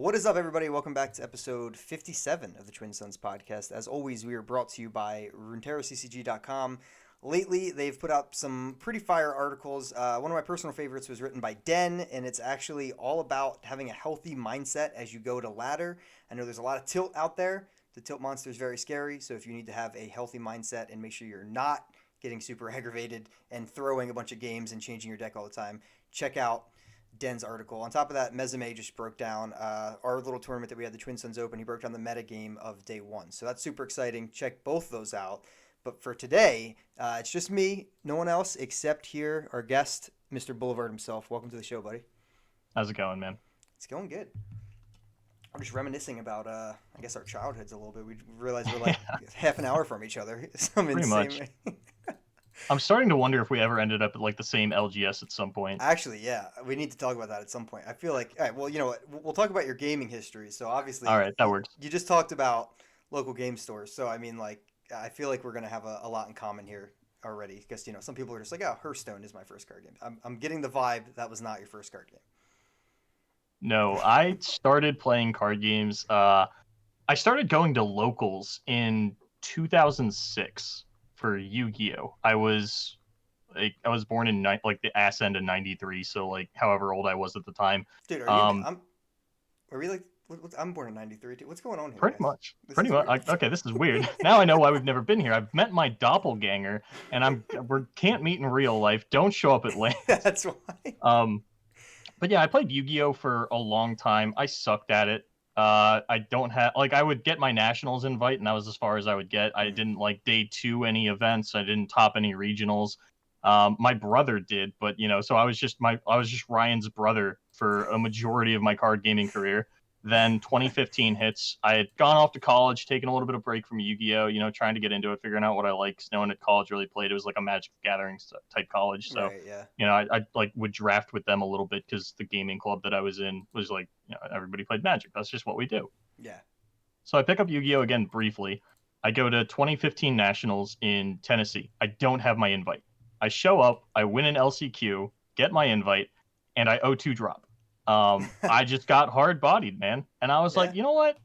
What is up, everybody? Welcome back to episode 57 of the Twin Sons podcast. As always, we are brought to you by RuneterraCCG.com. Lately, they've put out some pretty fire articles. One of my personal favorites was written by Den, and it's actually all about having a healthy mindset as you go to ladder. I know there's a lot of tilt out there. The tilt monster is very scary, so if you need to have a healthy mindset and make sure you're not getting super aggravated and throwing a bunch of games and changing your deck all the time, check out Den's article. On top of that, Mezume just broke down our little tournament that we had, the Twin Sons Open. He broke down the meta game of day one. So that's super exciting. Check both those out. But for today, it's just me, no one else except here, our guest, Mr. Boulevard himself. Welcome to the show, buddy. How's it going, man? It's going good. I'm just reminiscing about, I guess, our childhoods a little bit. We realized we're like half an hour from each other. Pretty much. I'm starting to wonder if we ever ended up at like the same LGS at some point. Actually, yeah, we need to talk about that at some point. I feel like, all right, well, you know what? We'll talk about your gaming history. So obviously, All right, that works. You just talked about local game stores. So I mean, like, I feel like we're gonna have a lot in common here already, because some people are just like, oh, Hearthstone is my first card game. I'm getting the vibe that was not your first card game. No, I started playing card games. I started going to locals in 2006 for Yu-Gi-Oh. I was born in like the ass end of '93, so like however old I was at the time. Dude, I'm born in '93 too. What's going on here? Pretty Guys? much. This Pretty is much. weird. Okay, this is weird. Now I know why we've never been here. I've met my doppelganger, and we can't meet in real life. Don't show up at LAN. That's why. But yeah, I played Yu-Gi-Oh for a long time. I sucked at it. I don't have I would get my nationals invite, and that was as far as I would get. I didn't like day 2 any events. I didn't top any regionals. My brother did, but so I was just Ryan's brother for a majority of my card gaming career. Then 2015 hits. I had gone off to college, taken a little bit of break from Yu-Gi-Oh, trying to get into it, figuring out what I like. 'Cause no one at college really played. It was like a Magic the Gathering type college. So, Right, yeah. I like would draft with them a little bit because the gaming club that I was in was like, everybody played Magic. That's just what we do. Yeah. So I pick up Yu-Gi-Oh again briefly. I go to 2015 Nationals in Tennessee. I don't have my invite. I show up, I win an LCQ, get my invite, and I O2 drop. I just got hard bodied, man. And I was like, you know what?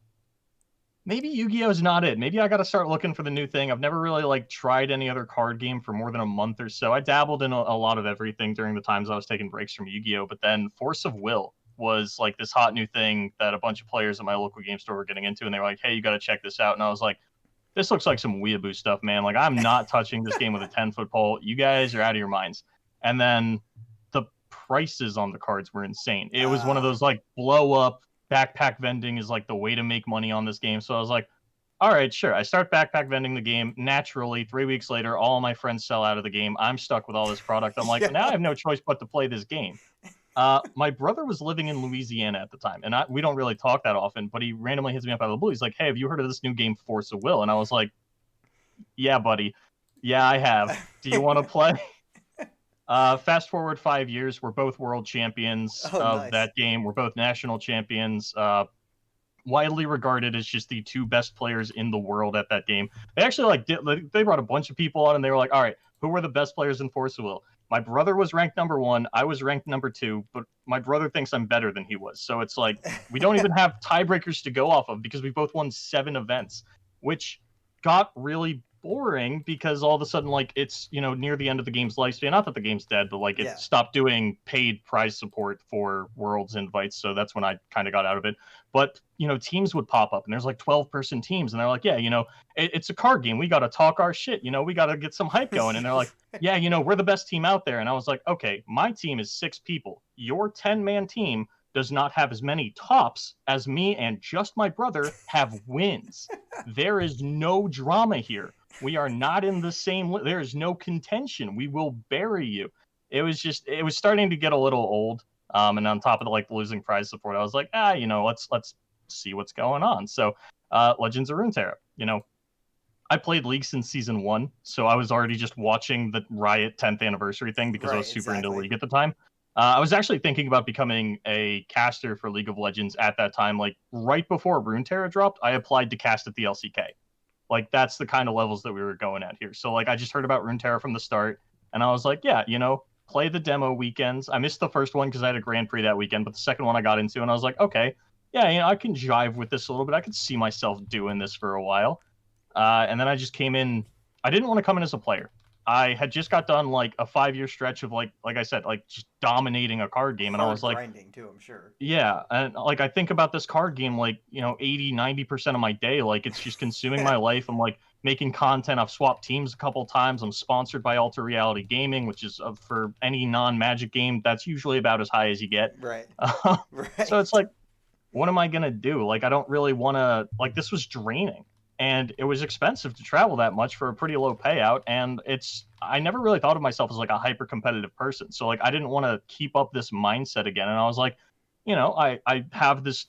Maybe Yu-Gi-Oh is not it. Maybe I got to start looking for the new thing. I've never really like tried any other card game for more than a month or so. I dabbled in a lot of everything during the times I was taking breaks from Yu-Gi-Oh, but then Force of Will was like this hot new thing that a bunch of players at my local game store were getting into, and they were like, hey, you got to check this out. And I was like, this looks like some weeaboo stuff, man. Like, I'm not touching this game with a 10-foot pole. You guys are out of your minds. And then the prices on the cards were insane. It was one of those like blow up backpack vending is like the way to make money on this game. So I was like, all right, sure. I start backpack vending the game. Naturally, 3 weeks later, all my friends sell out of the game. I'm stuck with all this product. I'm like, now I have no choice but to play this game. My brother was living in Louisiana at the time, and we don't really talk that often, but he randomly hits me up out of the blue. He's like, hey, have you heard of this new game, Force of Will? And I was like, yeah, buddy. Yeah, I have. Do you want to play? Fast forward 5 years, we're both world champions of that game. We're both national champions. Widely regarded as just the 2 best players in the world at that game. They actually they brought a bunch of people on, and they were like, all right, who were the best players in Force of Will? My brother was ranked number 1. I was ranked number 2, but my brother thinks I'm better than he was. So it's like, we don't even have tiebreakers to go off of because we both won 7 events, which got really boring because all of a sudden, like, it's, near the end of the game's lifespan. Not that the game's dead, but like it stopped doing paid prize support for Worlds invites. So that's when I kind of got out of it. But, teams would pop up, and there's like 12-person teams, and they're like, yeah, it's a card game. We got to talk our shit. We got to get some hype going. And they're like, yeah, we're the best team out there. And I was like, okay, my team is 6 people. Your 10-man team does not have as many tops as me and just my brother have wins. There is no drama here. We are not in the same. There is no contention. We will bury you. It was starting to get a little old. And on top of the losing prize support, I was like, let's see what's going on. So, Legends of Runeterra. I played League since season 1, so I was already just watching the Riot 10th anniversary thing because I was super into League at the time. I was actually thinking about becoming a caster for League of Legends at that time. Like, right before Runeterra dropped, I applied to cast at the LCK. Like, that's the kind of levels that we were going at here. So, I just heard about Runeterra from the start, and I was like, yeah, play the demo weekends. I missed the first one because I had a Grand Prix that weekend, but the second one I got into, and I was like, okay, yeah, I can jive with this a little bit. I could see myself doing this for a while. And then I just came in. I didn't want to come in as a player. I had just got done like a 5-year stretch of like I said, like just dominating a card game. And I Hard was like, grinding too, I'm sure. yeah. And like, I think about this card game, like, 80, 90% of my day, like it's just consuming my life. I'm like making content. I've swapped teams a couple times. I'm sponsored by Alter Reality Gaming, which is for any non-Magic game, that's usually about as high as you get. Right. So it's Right. like, what am I gonna do? Like, I don't really want to. Like, this was draining, and it was expensive to travel that much for a pretty low payout. And I never really thought of myself as like a hyper competitive person, so like I didn't want to keep up this mindset again. And I was like, I have this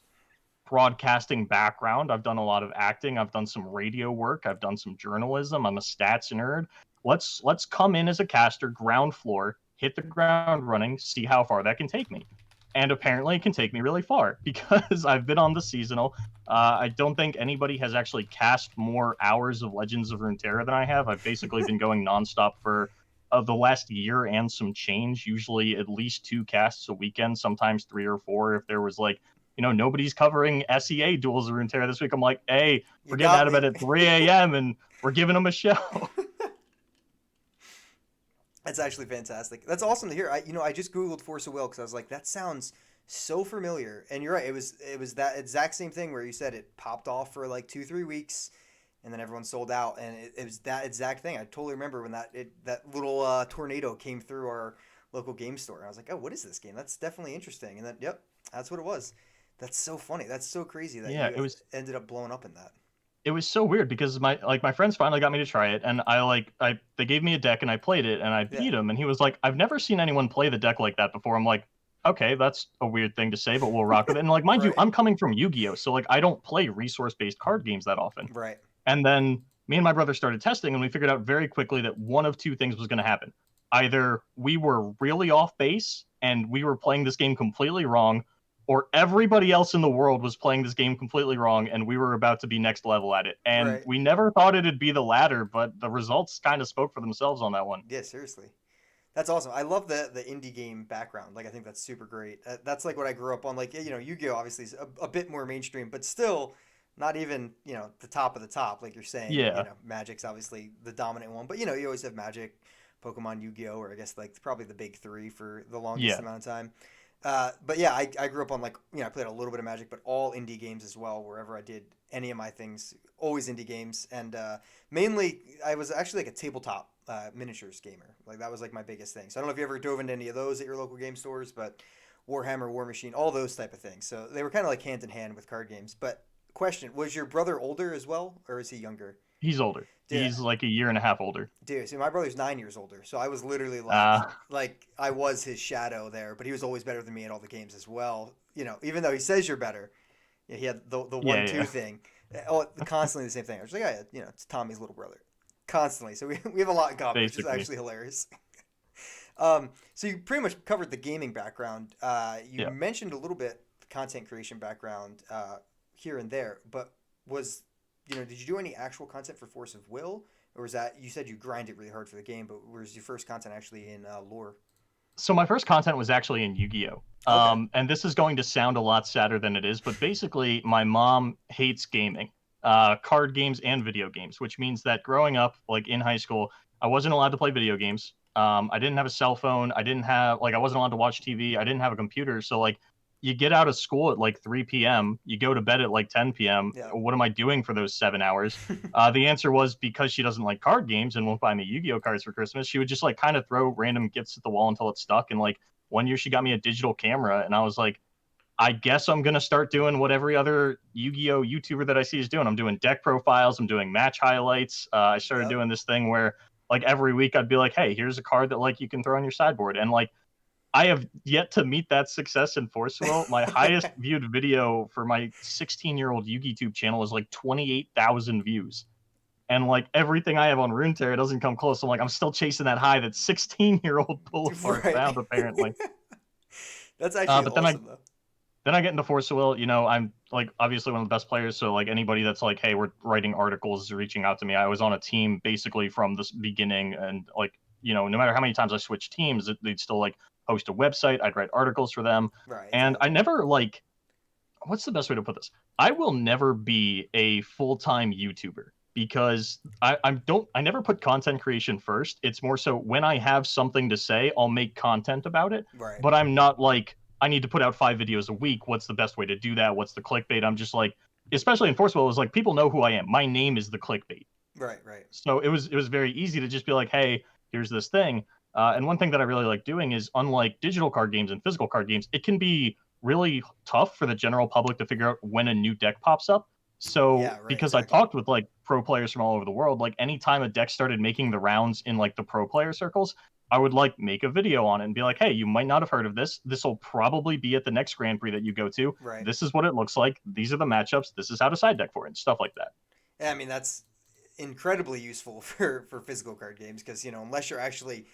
broadcasting background. I've done a lot of acting. I've done some radio work. I've done some journalism. I'm a stats nerd. Let's come in as a caster, ground floor, hit the ground running, see how far that can take me. And apparently it can take me really far because I've been on the seasonal. I don't think anybody has actually cast more hours of Legends of Runeterra than I have. I've basically been going nonstop for the last year and some change, usually at least 2 casts a weekend, sometimes 3 or 4 if there was like, nobody's covering SEA duels of Runeterra this week. I'm like, hey, You we're getting got out of me. bed at 3 a.m. and we're giving them a show. That's actually fantastic. That's awesome to hear. I just googled Force of Will because I was like, that sounds so familiar. And you're right. It was that exact same thing where you said it popped off for like 2-3 weeks, and then everyone sold out. And it was that exact thing. I totally remember when that little tornado came through our local game store. And I was like, oh, what is this game? That's definitely interesting. And then, yep, that's what it was. That's so funny. That's so crazy that Yeah, you ended up blowing up in that. it was so weird because my friends finally got me to try it, and they gave me a deck and I played it and I Yeah. beat him, and he was like, I've never seen anyone play the deck like that before. I'm like, okay, that's a weird thing to say, but we'll rock with it. And like, mind you, Right. I'm coming from Yu-Gi-Oh, so like I don't play resource based card games that often. Right. And then me and my brother started testing, and we figured out very quickly that one of two things was going to happen. Either we were really off base and we were playing this game completely wrong, or everybody else in the world was playing this game completely wrong and we were about to be next level at it. And Right. we never thought it'd be the latter, but the results kind of spoke for themselves on that one. Yeah. Seriously. That's awesome. I love the indie game background. Like I think that's super great. That's like what I grew up on. Like Yu-Gi-Oh obviously is a bit more mainstream, but still not even the top of the top. Like you're saying, Yeah. Magic's obviously the dominant one, but you always have Magic, Pokemon, Yu-Gi-Oh, or I guess like probably the big three for the longest Yeah. amount of time. But yeah, I grew up on like I played a little bit of Magic, but all indie games as well. Wherever I did any of my things, always indie games, and mainly I was actually like a tabletop miniatures gamer. Like that was like my biggest thing. So I don't know if you ever dove into any of those at your local game stores, but Warhammer, War Machine, all those type of things. So they were kind of like hand in hand with card games. But question: was your brother older as well, or is he younger? He's older. Dude, He's like a year and a half older. dude. See, my brother's 9 years older, so I was literally Uh, like I was his shadow there. But he was always better than me at all the games as well. Even though he says you're better, yeah, he had the yeah, 1-2 yeah. thing. Oh, constantly the same thing. I was like, yeah, it's Tommy's little brother. Constantly. So we have a lot in common, which is Basically. actually hilarious. So you pretty much covered the gaming background. You Yeah. mentioned a little bit the content creation background here and there, but did you do any actual content for Force of Will, or was that you said you grinded really hard for the game, but was your first content actually in lore? So my first content was actually in Yu-Gi-Oh. Okay. And this is going to sound a lot sadder than it is, but basically my mom hates gaming, card games and video games, which means that growing up, like in high school, I wasn't allowed to play video games. I didn't have a cell phone. I wasn't allowed to watch TV. I didn't have a computer. So like you get out of school at like 3 p.m., you go to bed at like 10 p.m. Yeah. What am I doing for those 7 hours? The answer was because she doesn't like card games and won't buy me Yu-Gi-Oh cards for Christmas. She would just like kind of throw random gifts at the wall until it stuck. And like one year she got me a digital camera, and I was like, I guess I'm gonna start doing what every other Yu-Gi-Oh YouTuber that I see is doing. I'm doing deck profiles. I'm doing match highlights. I started Yep. doing this thing where like every week I'd be like, hey, here's a card that like you can throw on your sideboard, and like I have yet to meet that success in Forcewell. My highest viewed video for my 16-year-old YouTube channel is like 28,000 views. And like everything I have on Runeterra doesn't come close. I'm like, I'm still chasing that high that 16-year-old Boulevard Right. found, apparently. That's actually But then I awesome though. then I get into Forcewell. I'm like obviously one of the best players. So like anybody that's like, hey, we're writing articles, reaching out to me. I was on a team basically from the beginning, and like no matter how many times I switched teams, they'd still like host a website. I'd write articles for them, Right. and I Exactly. never like what's the best way to put this? I will never be a full-time YouTuber because I never put content creation first. It's more so when I have something to say, I'll make content about it. Right. But I'm not like I need to put out 5 videos a week. What's the best way to do that? What's the clickbait? I'm just like, especially in Forcewell, it was like people know who I am. My name is the clickbait. Right. Right. So it was very easy to just be like, hey, here's this thing. And one thing that I really like doing is, unlike digital card games and physical card games, it can be really tough for the general public to figure out when a new deck pops up. So Yeah, right, because exactly. I talked with like pro players from all over the world, like anytime a deck started making the rounds in like the pro player circles, I would like make a video on it and be like, hey, you might not have heard of this. This will probably be at the next Grand Prix that you go to. Right. This is what it looks like. These are the matchups. This is how to side deck for it and stuff like that. Yeah, I mean, that's incredibly useful for physical card games because, you know, unless you're actually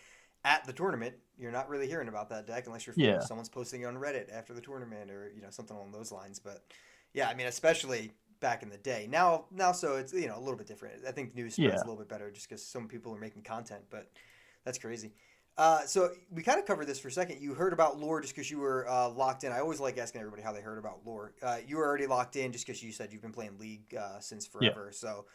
at the tournament, you're not really hearing about that deck unless you're Yeah. someone's posting it on Reddit after the tournament or, you know, something along those lines. But yeah, I mean, especially back in the day. Now, so it's, you know, a little bit different. I think news spreads Yeah. a little bit better just because some people are making content, but that's crazy. So we kind of covered this for a second. You heard about lore just because you were locked in. I always like asking everybody how they heard about lore. You were already locked in just because you said you've been playing League since Yeah. forever. So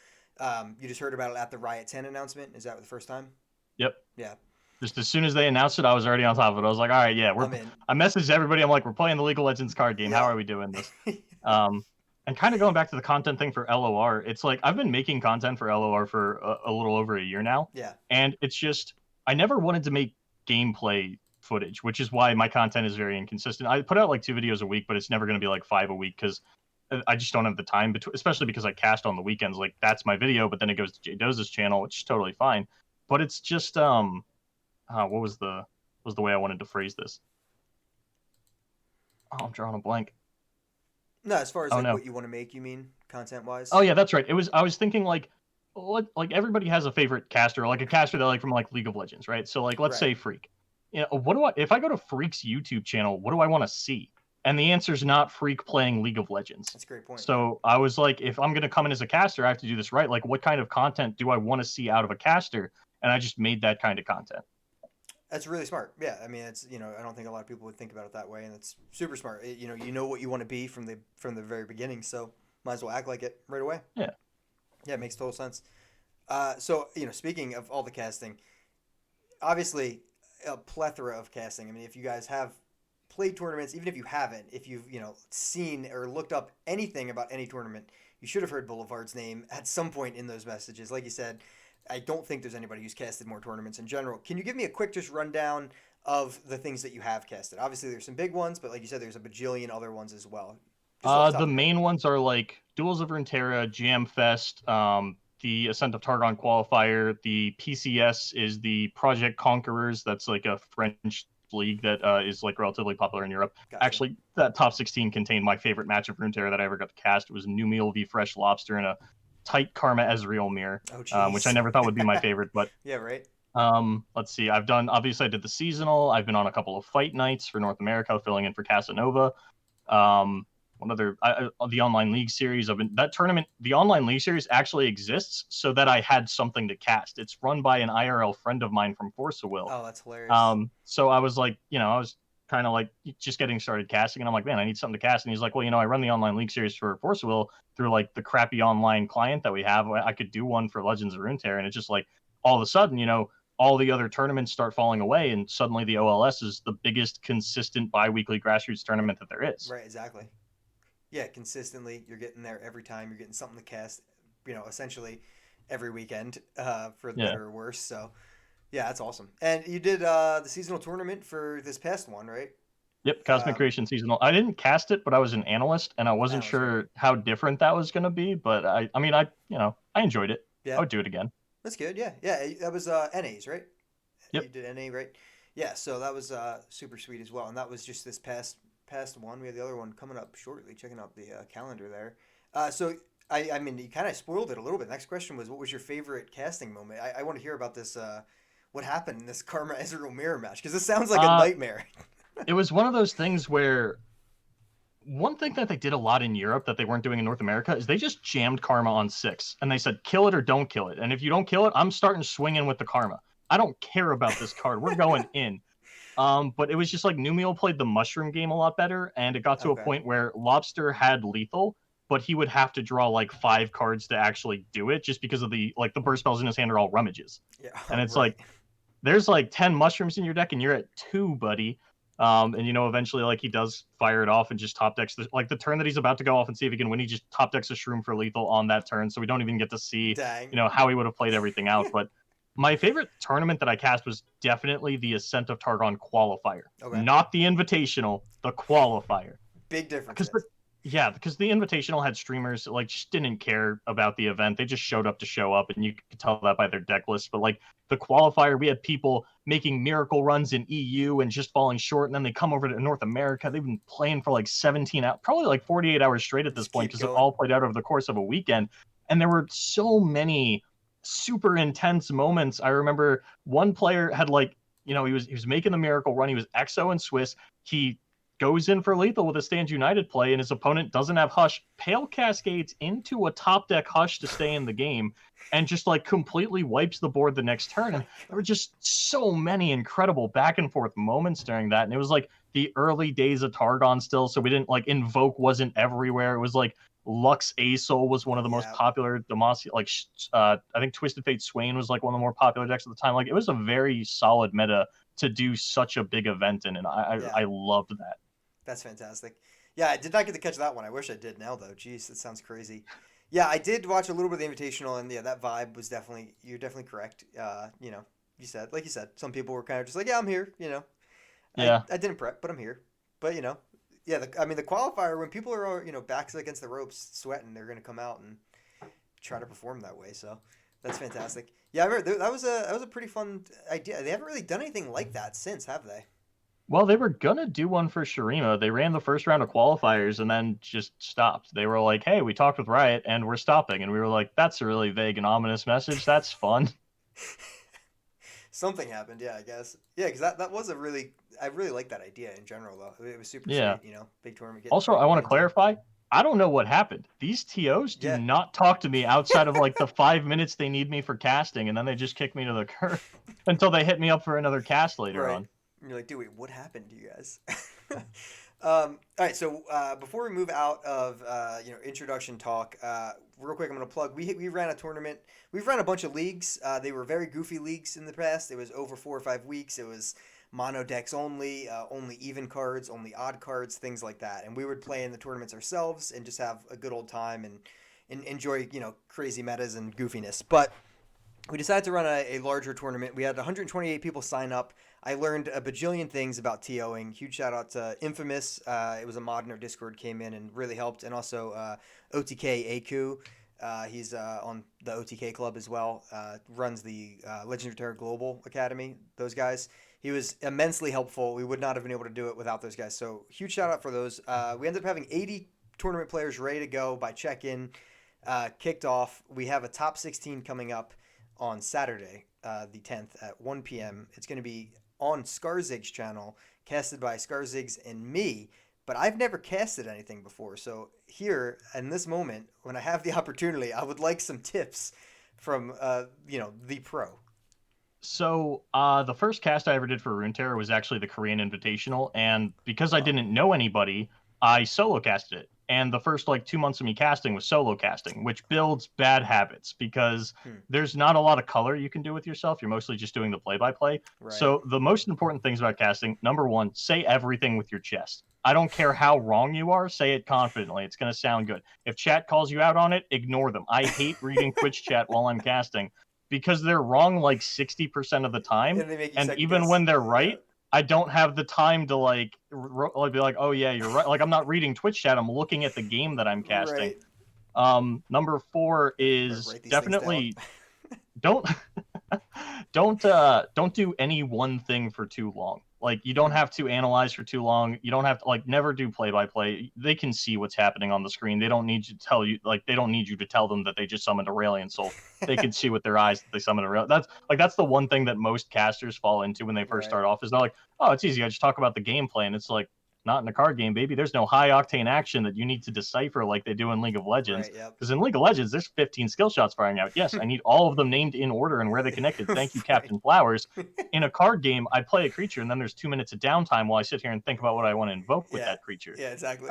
you just heard about it at the Riot 10 announcement. Is that the first time? Yep. Yeah. Just as soon as they announced it, I was already on top of it. I was like, all right, yeah, I'm in. I messaged everybody. I'm like, we're playing the League of Legends card game. How Yeah. are we doing this? And kind of going back to the content thing for LOR, it's like I've been making content for LOR for a little over a year now. Yeah. And it's just, I never wanted to make gameplay footage, which is why my content is very inconsistent. I put out like 2 videos a week, but it's never going to be like 5 a week because I just don't have the time, especially because I cast on the weekends. Like that's my video, but then it goes to Jay Doza's channel, which is totally fine. But it's just, what was the way I wanted to phrase this? Oh, I'm drawing a blank. No, as far as like no. what you want to make, you mean content wise? Oh yeah, that's right. I was thinking like everybody has a favorite caster, like a caster they like from like League of Legends, right? So like let's say Freak. You know, if I go to Freak's YouTube channel, what do I want to see? And the answer is not Freak playing League of Legends. That's a great point. So I was like, if I'm going to come in as a caster, I have to do this right. Like, what kind of content do I want to see out of a caster? And I just made that kind of content. That's really smart. Yeah, I mean, it's, you know, I don't think a lot of people would think about it that way, and it's super smart. You know what you want to be from the very beginning, so might as well act like it right away. Yeah. Yeah, it makes total sense. So, you know, speaking of all the casting, obviously a plethora of casting. I mean, if you guys have played tournaments, even if you haven't, if you've, you know, seen or looked up anything about any tournament, you should have heard Boulevard's name at some point in those messages. Like you said, I don't think there's anybody who's casted more tournaments in general. Can you give me a quick just rundown of the things that you have casted? Obviously, there's some big ones, but like you said, there's a bajillion other ones as well. The main ones are like Duels of Runeterra, Jam Fest, the Ascent of Targon qualifier. The PCS is the Project Conquerors. That's like a French league that is like relatively popular in Europe. Gotcha. Actually, that top 16 contained my favorite match of Runeterra that I ever got to cast. It was New Meal v Fresh Lobster in a tight Karma Ezreal mirror, which I never thought would be my favorite. But yeah, right. Let's see. Obviously I did the seasonal. I've been on a couple of fight nights for North America, filling in for Casanova. The online league series. The online league series actually exists so that I had something to cast. It's run by an IRL friend of mine from Forcewell. Oh, that's hilarious. So I was like, you know, I was kind of like just getting started casting, and I'm like, man, I need something to cast. And he's like, well, you know, I run the online league series for Forcewell through like the crappy online client that we have. I could do one for Legends of Runeterra, and it's just like all of a sudden, you know, all the other tournaments start falling away, and suddenly the OLS is the biggest consistent bi-weekly grassroots tournament that there is. Right, exactly. Yeah, consistently, you're getting there every time. You're getting something to cast, you know, essentially every weekend, for the better or worse. So, yeah, that's awesome. And you did the seasonal tournament for this past one, right? Yep, Cosmic Creation Seasonal. I didn't cast it, but I was an analyst, and I wasn't sure how different that was going to be. But I enjoyed it. Yeah. I would do it again. That's good. Yeah, yeah. That was NAs, right? Yep. You did NA, right? Yeah. So that was super sweet as well, and that was just this past one. We have the other one coming up shortly. Checking out the calendar there. So I mean, you kind of spoiled it a little bit. Next question was, what was your favorite casting moment? I want to hear about this. What happened in this Karma Ezreal mirror match? Because this sounds like a nightmare. It was one of those things where one thing that they did a lot in Europe that they weren't doing in North America is they just jammed Karma on 6, and they said, kill it or don't kill it. And if you don't kill it, I'm starting swinging with the Karma. I don't care about this card. We're going in. But it was just like Numio played the mushroom game a lot better, and it got to a Okay. point where Lobster had lethal, but he would have to draw like 5 cards to actually do it, just because of the burst spells in his hand are all rummages, Yeah. and it's Right. like there's like 10 mushrooms in your deck, and you're at 2, buddy. And eventually like he does fire it off and just top decks the turn that he's about to go off and see if he can win. He just top decks a shroom for lethal on that turn, so we don't even get to see Dang. how he would have played everything out. But my favorite tournament that I cast was definitely the Ascent of Targon qualifier, Okay. not the Invitational, the qualifier. Big difference. Because the Invitational had streamers like just didn't care about the event. They just showed up to show up, and you could tell that by their deck list. But like the qualifier, we had people making miracle runs in EU and just falling short, and then they come over to North America. They've been playing for like 17 hours, probably like 48 hours straight at this point, because it all played out over the course of a weekend. And there were so many super intense moments. I remember one player had he was making the miracle run. He was EXO and Swiss. He goes in for lethal with a Stand United play, and his opponent doesn't have Hush, Pale cascades into a top deck Hush to stay in the game, and just like completely wipes the board the next turn. And there were just so many incredible back and forth moments during that. And it was like the early days of Targon still, so we didn't like Invoke wasn't everywhere. It was like Lux Asol was one of the most popular. Demacia, I think Twisted Fate Swain was like one of the more popular decks at the time. Like it was a very solid meta to do such a big event in, and I loved that. That's fantastic. Yeah, I did not get to catch that one. I wish I did now, though. Jeez, that sounds crazy. Yeah, I did watch a little bit of the Invitational, and yeah, that vibe was you're definitely correct. You said, some people were kind of just like, yeah, I'm here, Yeah. I didn't prep, but I'm here. But, yeah, the qualifier, when people are, backs against the ropes sweating, they're going to come out and try to perform that way. So that's fantastic. Yeah, I remember that was a pretty fun idea. They haven't really done anything like that since, have they? Well, they were gonna do one for Shurima. They ran the first round of qualifiers and then just stopped. They were like, "Hey, we talked with Riot and we're stopping." And we were like, "That's a really vague and ominous message. That's fun." Something happened, yeah, I guess. Yeah, because that was I really like that idea in general, though. It was super Yeah. sweet, big tournament. Also, I want to clarify. I don't know what happened. These TOs do not talk to me outside of like the 5 minutes they need me for casting, and then they just kick me to the curb until they hit me up for another cast later on. And you're like, dude, wait, what happened to you guys? All right, so before we move out of introduction talk, real quick, I'm gonna plug. We ran a tournament. We've run a bunch of leagues. They were very goofy leagues in the past. It was over 4 or 5 weeks. It was mono decks only, only even cards, only odd cards, things like that. And we would play in the tournaments ourselves and just have a good old time and enjoy crazy metas and goofiness. But we decided to run a larger tournament. We had 128 people sign up. I learned a bajillion things about TOing. Huge shout out to Infamous. It was a mod in our Discord, came in and really helped. And also OTK Aku. He's on the OTK club as well. Runs the Legend of Terra Global Academy. Those guys. He was immensely helpful. We would not have been able to do it without those guys. So huge shout out for those. We ended up having 80 tournament players ready to go by check-in. Kicked off. We have a top 16 coming up on Saturday, the 10th at 1 p.m. It's going to be on Skarzig's channel, casted by Skarzigs and me, but I've never casted anything before. So here, in this moment, when I have the opportunity, I would like some tips from, the pro. So the first cast I ever did for Runeterra was actually the Korean Invitational, and because I didn't know anybody, I solo casted it. And the first 2 months of me casting was solo casting, which builds bad habits because there's not a lot of color you can do with yourself. You're mostly just doing the play-by-play. Right. So the most important things about casting, number one, say everything with your chest. I don't care how wrong you are, say it confidently. It's going to sound good. If chat calls you out on it, ignore them. I hate reading Twitch chat while I'm casting because they're wrong 60% of the time. And even when they're right, I don't have the time to be like, oh yeah, you're right. I'm not reading Twitch chat. I'm looking at the game that I'm casting. Right. Number 4 is definitely don't do any one thing for too long. You don't have to analyze for too long. You don't have to never do play-by-play. They can see what's happening on the screen. They don't need you to tell you they don't need you to tell them that they just summoned Aurelion Soul. They can see with their eyes that they summoned Aurelion. That's the one thing that most casters fall into when they first start off. Is not oh, it's easy. I just talk about the gameplay, and it's Not in a card game, baby. There's no high octane action that you need to decipher like they do in League of Legends. Right, yep. Because in League of Legends, there's 15 skill shots firing out. Yes, I need all of them named in order and where they connected. Thank you, Captain Flowers. In a card game, I play a creature, and then there's 2 minutes of downtime while I sit here and think about what I want to invoke with that creature. Yeah, exactly.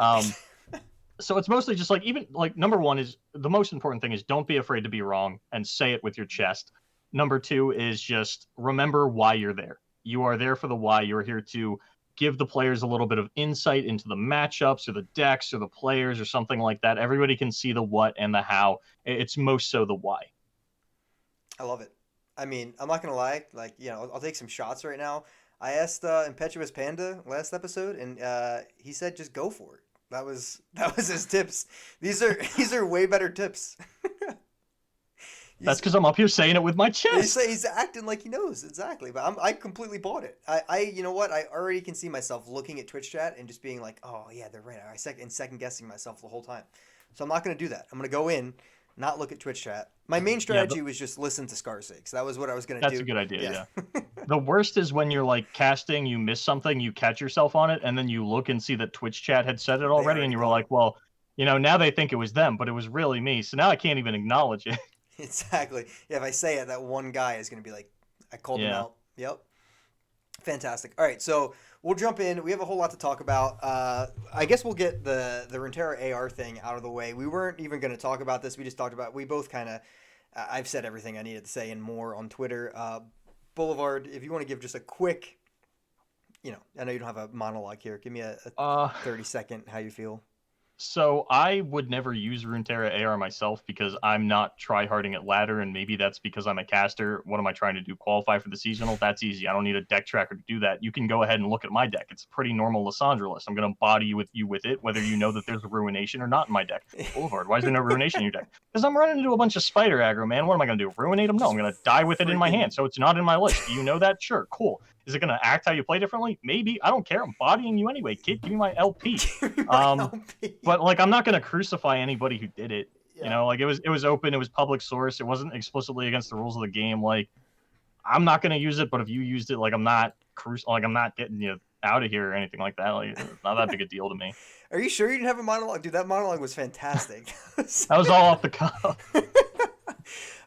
So it's mostly just like, even like, number one is, the most important thing is don't be afraid to be wrong and say it with your chest. Number two is just remember why you're there. You are there for the why. You're here to give the players a little bit of insight into the matchups or the decks or the players or something like that. Everybody can see the what and the how. It's most so the why. I love it. I mean, I'm not gonna lie. Like, I'll take some shots right now. I asked Impetuous Panda last episode, and he said just go for it. That was his tips. These are way better tips. That's because I'm up here saying it with my chest. He's acting like he knows exactly, but I completely bought it. I you know what? I already can see myself looking at Twitch chat and just being like, oh yeah, they're right. Second guessing myself the whole time. So I'm not gonna do that. I'm gonna go in, not look at Twitch chat. My main strategy was just listen to Scarsakes. That was what I was gonna do. That's a good idea. Yeah. The worst is when you're like casting, you miss something, you catch yourself on it, and then you look and see that Twitch chat had said it already, and you were like, well, now they think it was them, but it was really me. So now I can't even acknowledge it. Exactly. Yeah, if I say it, that one guy is going to be like, I called him out. Yep. Fantastic. All right, so we'll jump in. We have a whole lot to talk about. I guess we'll get the Runeterra AR thing out of the way. We weren't even going to talk about this. We just talked about, we both kind of, I've said everything I needed to say and more on Twitter. Boulevard, if you want to give just a quick, I know you don't have a monologue here. Give me a 30-second how you feel. So I would never use Runeterra AR myself because I'm not tryharding at ladder, and maybe that's because I'm a caster. What am I trying to do? Qualify for the seasonal? That's easy. I don't need a deck tracker to do that. You can go ahead and look at my deck. It's a pretty normal Lissandra list. I'm going to body you with it, whether you know that there's a Ruination or not in my deck. Boulevard, why is there no Ruination in your deck? Because I'm running into a bunch of spider aggro, man. What am I going to do? Ruinate them? No, I'm going to die with it in my hand, so it's not in my list. Do you know that? Sure, cool. Is it going to act how you play differently? Maybe. I don't care. I'm bodying you anyway, kid. Give me my LP. But like, I'm not going to crucify anybody who did it. Yeah. Like, it was open. It was public source. It wasn't explicitly against the rules of the game. Like, I'm not going to use it, but if you used it, like, I'm not getting you out of here or anything like that. Like, it's not that big a deal to me. Are you sure you didn't have a monologue? Dude, that monologue was fantastic. That was all off the cuff.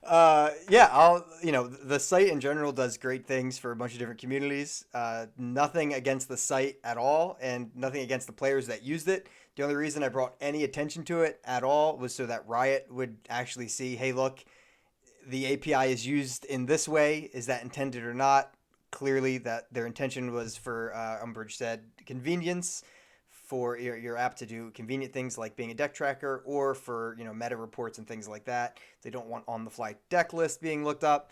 The site in general does great things for a bunch of different communities. Nothing against the site at all, and nothing against the players that used it. The only reason I brought any attention to it at all was so that Riot would actually see, hey, look, the API is used in this way. Is that intended or not? Clearly, that their intention was for, Umbridge said, convenience, for your app to do convenient things like being a deck tracker, or for meta reports and things like that. They don't want on-the-fly deck list being looked up.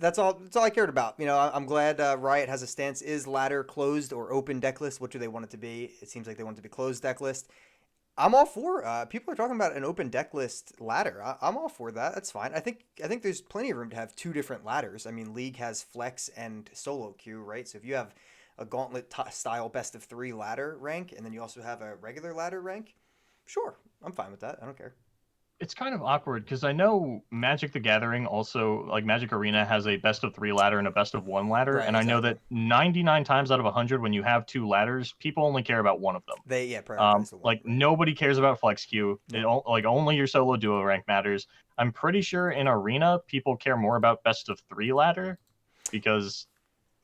That's all I cared about. I'm glad Riot has a stance. Is ladder closed or open deck list? What do they want it to be? It seems like they want it to be closed deck list. I'm all for. People are talking about an open deck list ladder. I'm all for that. That's fine. I think there's plenty of room to have two different ladders. I mean, League has flex and solo queue, right? So if you have a gauntlet style best of 3 ladder rank, and then you also have a regular ladder rank, sure, I'm fine with that. I don't care. It's kind of awkward because I know Magic the Gathering also, like Magic Arena, has a best of 3 ladder and a best of 1 ladder, right, and exactly. I know that 99 times out of 100, when you have 2 ladders, people only care about one of them. Prioritize the one, like, right. Nobody cares about flex queue. No. Only your solo duo rank matters. I'm pretty sure in Arena, people care more about best of 3 ladder, because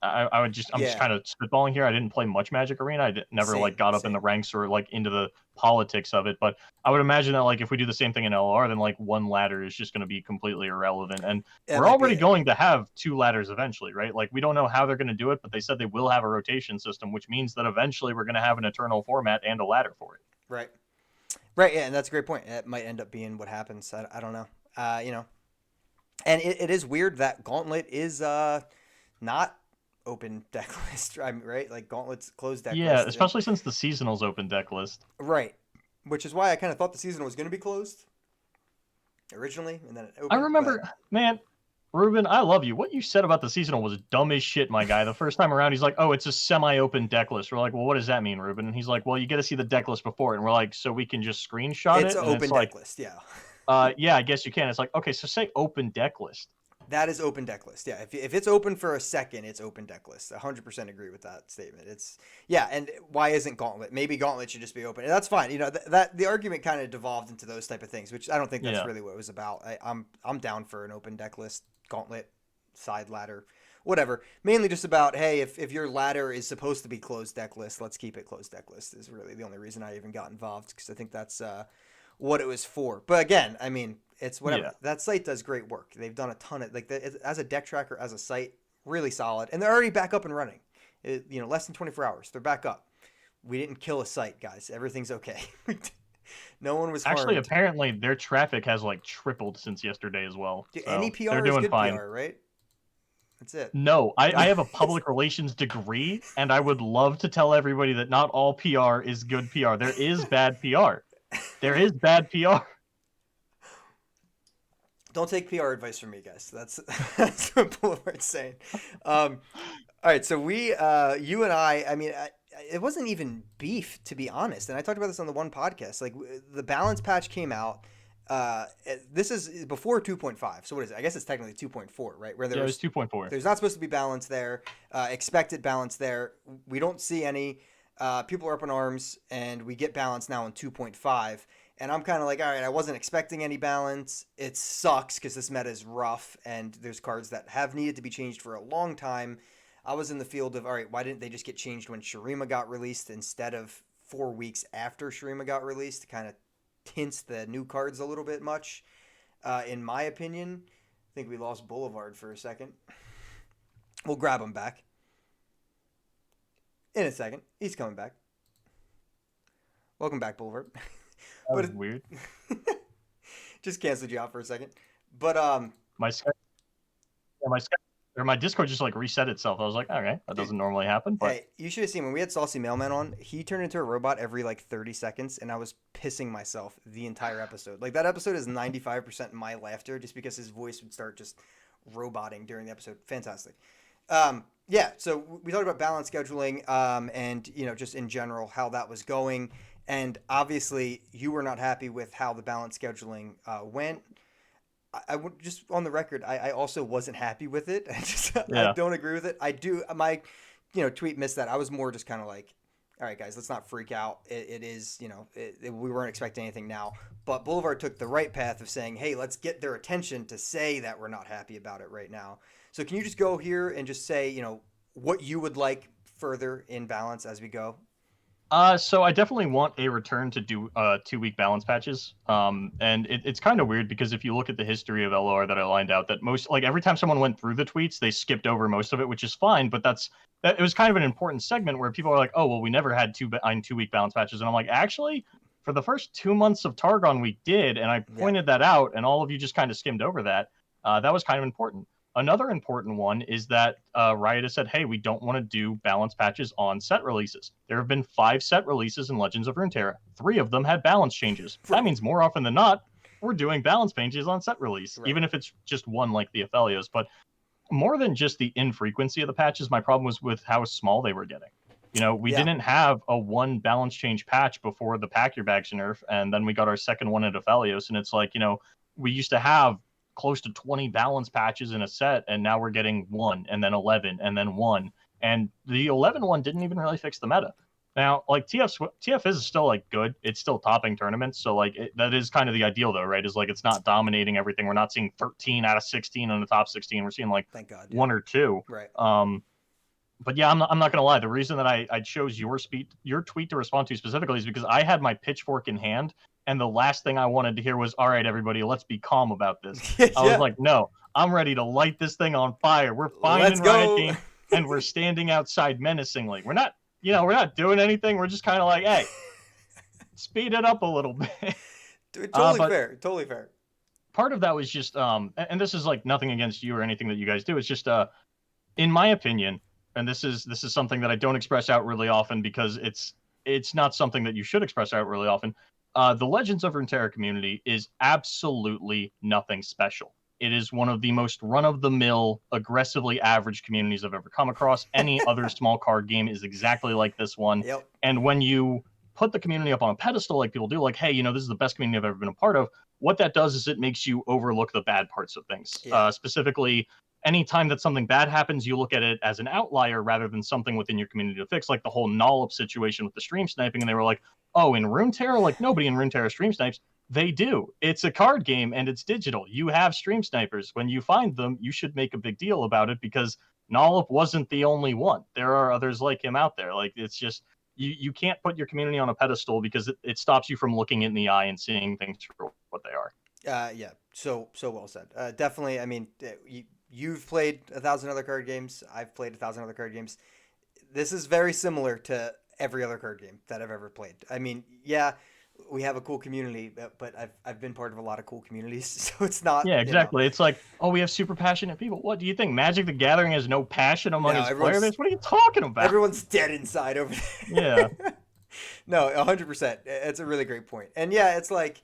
I'm just kind of spitballing here. I didn't play much Magic Arena. I never got up in the ranks or into the politics of it. But I would imagine that if we do the same thing in LR, then 1 ladder is just going to be completely irrelevant. And we're already going to have 2 ladders eventually, right? We don't know how they're going to do it, but they said they will have a rotation system, which means that eventually we're going to have an eternal format and a ladder for it. Right. Right. Yeah, and that's a great point. It might end up being what happens. I don't know. And it is weird that Gauntlet is not open deck list, right? Gauntlet's closed deck list. Yeah, especially since the seasonal's open deck list. Right. Which is why I kind of thought the seasonal was going to be closed originally, and then it opened. I remember, man, Ruben, I love you. What you said about the seasonal was dumb as shit, my guy. The first time around, he's like, oh, it's a semi-open deck list. We're like, well, what does that mean, Ruben? And he's like, well, you get to see the deck list before. And we're like, so we can just screenshot it? It's an open deck list, yeah. Yeah, I guess you can. It's like, okay, so say open deck list. That is open deck list. Yeah, if it's open for a second, it's open deck list. 100% agree with that statement. It's yeah, and why isn't Gauntlet? Maybe Gauntlet should just be open, and that's fine. You know that the argument kind of devolved into those type of things, which I don't think that's really what it was about. I'm down for an open deck list, Gauntlet, side ladder, whatever. Mainly just about hey, if your ladder is supposed to be closed deck list, let's keep it closed deck list. Is really the only reason I even got involved because I think that's what it was for. But again, I mean. It's whatever. Yeah. That site does great work. They've done a ton of as a deck tracker, as a site, really solid, and they're already back up and running. Less than 24 hours, they're back up. We didn't kill a site, guys. Everything's okay. No one was actually harmed. Apparently their traffic has like tripled since yesterday as well. Dude, so any PR they're doing is good fine. PR, right? That's it. No, I have a public relations degree, and I would love to tell everybody that not all PR is good PR. There is bad PR. There is bad PR. Don't take PR advice from me, guys. That's what Boulevard's saying. All right, so you and I mean, it wasn't even beef, to be honest. And I talked about this on the one podcast. Like, the balance patch came out. This is before 2.5. So what is it? I guess it's technically 2.4, right? Where it was 2.4. There's not supposed to be balance there, expected balance there. We don't see any. People are up in arms, and we get balance now in 2.5. And I'm kind of like, all right, I wasn't expecting any balance. It sucks because this meta is rough, and there's cards that have needed to be changed for a long time. I was in the field of, all right, why didn't they just get changed when Shurima got released instead of 4 weeks after Shurima got released? Kind of tints the new cards a little bit much, in my opinion. I think we lost Boulevard for a second. We'll grab him back in a second. He's coming back. Welcome back, Boulevard. That was weird. Just canceled you out for a second. But my Discord just like reset itself. I was like, all right, that doesn't normally happen. But hey, you should have seen when we had Saucy Mailman on, he turned into a robot every like 30 seconds, and I was pissing myself the entire episode. Like, that episode is 95% my laughter just because his voice would start just roboting during the episode. Fantastic. Yeah, so we talked about balance scheduling, and just in general how that was going. And obviously, you were not happy with how the balance scheduling went. I would just on the record, I also wasn't happy with it. I don't agree with it. I do. My, tweet missed that. I was more just kind of like, all right, guys, let's not freak out. It is, we weren't expecting anything now. But Boulevard took the right path of saying, hey, let's get their attention to say that we're not happy about it right now. So can you just go here and just say, what you would like further in balance as we go? So I definitely want a return to do 2-week balance patches. And it's kind of weird because if you look at the history of LOR that I lined out, that every time someone went through the tweets, they skipped over most of it, which is fine. But it was kind of an important segment where people are like, oh, well, we never had 2-week balance patches. And I'm like, actually, for the first 2 months of Targon, we did. And I pointed that out, and all of you just kind of skimmed over that. That was kind of important. Another important one is that Riot has said, hey, we don't want to do balance patches on set releases. There have been 5 set releases in Legends of Runeterra. 3 of them had balance changes. That means more often than not, we're doing balance changes on set release, even if it's just one like the Aphelios. But more than just the infrequency of the patches, my problem was with how small they were getting. We didn't have a 1 balance change patch before the Pack Your Bags nerf, and then we got our second one at Aphelios, and it's like, we used to have close to 20 balance patches in a set, and now we're getting 1 and then 11 and then 1, and the 11 one didn't even really fix the meta. Now, like, TF is still like good, it's still topping tournaments, so like that is kind of the ideal though, right? Is like it's not dominating everything. We're not seeing 13 out of 16 in the top 16. We're seeing like thank God, 1 or 2, right? But yeah, I'm not gonna lie, the reason that I chose your tweet to respond to specifically is because I had my pitchfork in hand. And the last thing I wanted to hear was, all right, everybody, let's be calm about this. I was like, no, I'm ready to light this thing on fire. We're finding Riot Games, and we're standing outside menacingly. We're not doing anything. We're just kind of like, hey, speed it up a little bit. Dude, totally fair. Part of that was just, and this is like nothing against you or anything that you guys do. It's just, in my opinion, and this is something that I don't express out really often because it's not something that you should express out really often. The Legends of Runeterra community is absolutely nothing special. It is one of the most run-of-the-mill, aggressively average communities I've ever come across. Any other small card game is exactly like this one. Yep. And when you put the community up on a pedestal like people do, like, hey, this is the best community I've ever been a part of, what that does is it makes you overlook the bad parts of things. Yeah. Specifically, anytime that something bad happens, you look at it as an outlier rather than something within your community to fix, like the whole Nollop situation with the stream sniping. And they were like, oh, in Runeterra, like nobody in Runeterra stream snipes. They do. It's a card game and it's digital. You have stream snipers. When you find them, you should make a big deal about it because Nollop wasn't the only one. There are others like him out there. Like, it's just, you can't put your community on a pedestal because it stops you from looking in the eye and seeing things for what they are. Yeah. So well said. Definitely. I mean, you've played 1,000 other card games. I've played 1,000 other card games. This is very similar to every other card game that I've ever played. I mean, yeah, we have a cool community, but I've been part of a lot of cool communities, so it's not. Yeah, exactly. It's like, oh, we have super passionate people. What do you think? Magic the Gathering has no passion among its player base? What are you talking about? Everyone's dead inside over there. Yeah. No, 100%. It's a really great point. And yeah, it's like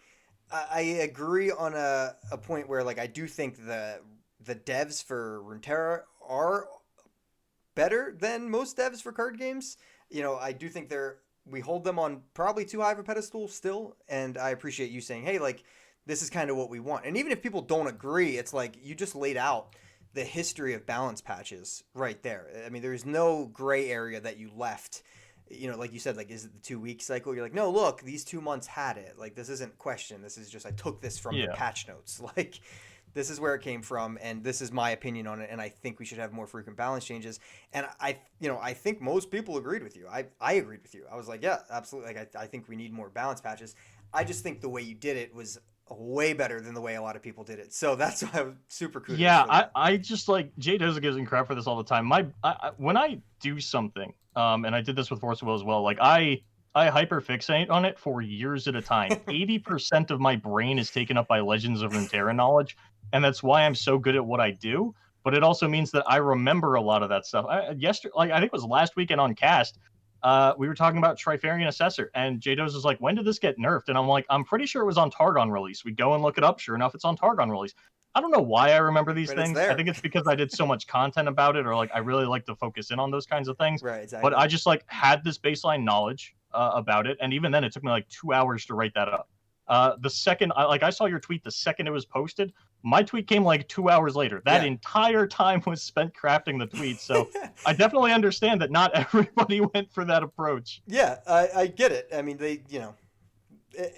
I agree on a point where, like, I do think the devs for Runeterra are better than most devs for card games. I do think we hold them on probably too high of a pedestal still, and I appreciate you saying, hey, like, this is kind of what we want. And even if people don't agree, it's like you just laid out the history of balance patches right there. I mean, there's no gray area that you left. Like you said, like, is it the 2-week cycle? You're like, no, look, these 2 months had it. Like, this isn't question. This is just, I took this from the patch notes. Like, this is where it came from, and this is my opinion on it, and I think we should have more frequent balance changes. And I think most people agreed with you. I agreed with you. I was like, yeah, absolutely. Like, I think we need more balance patches. I just think the way you did it was way better than the way a lot of people did it. So that's why I'm super kudos. Yeah, I just, like, Jay Doza gives me crap for this all the time. When I do something, and I did this with Force of Will as well, like, I hyperfixate on it for years at a time. 80% of my brain is taken up by Legends of Runeterra knowledge, and that's why I'm so good at what I do. But it also means that I remember a lot of that stuff. I think it was last weekend on Cast, we were talking about Trifarian Assessor, and J-Doz was like, when did this get nerfed? And I'm like, I'm pretty sure it was on Targon release. We go and look it up. Sure enough, it's on Targon release. I don't know why I remember these things. I think it's because I did so much content about it, or like I really like to focus in on those kinds of things. Right, exactly. But I just like had this baseline knowledge about it, and even then, it took me like 2 hours to write that up. The second, I saw your tweet the second it was posted. My tweet came like 2 hours later. That entire time was spent crafting the tweet. So I definitely understand that not everybody went for that approach. Yeah, I get it. I mean,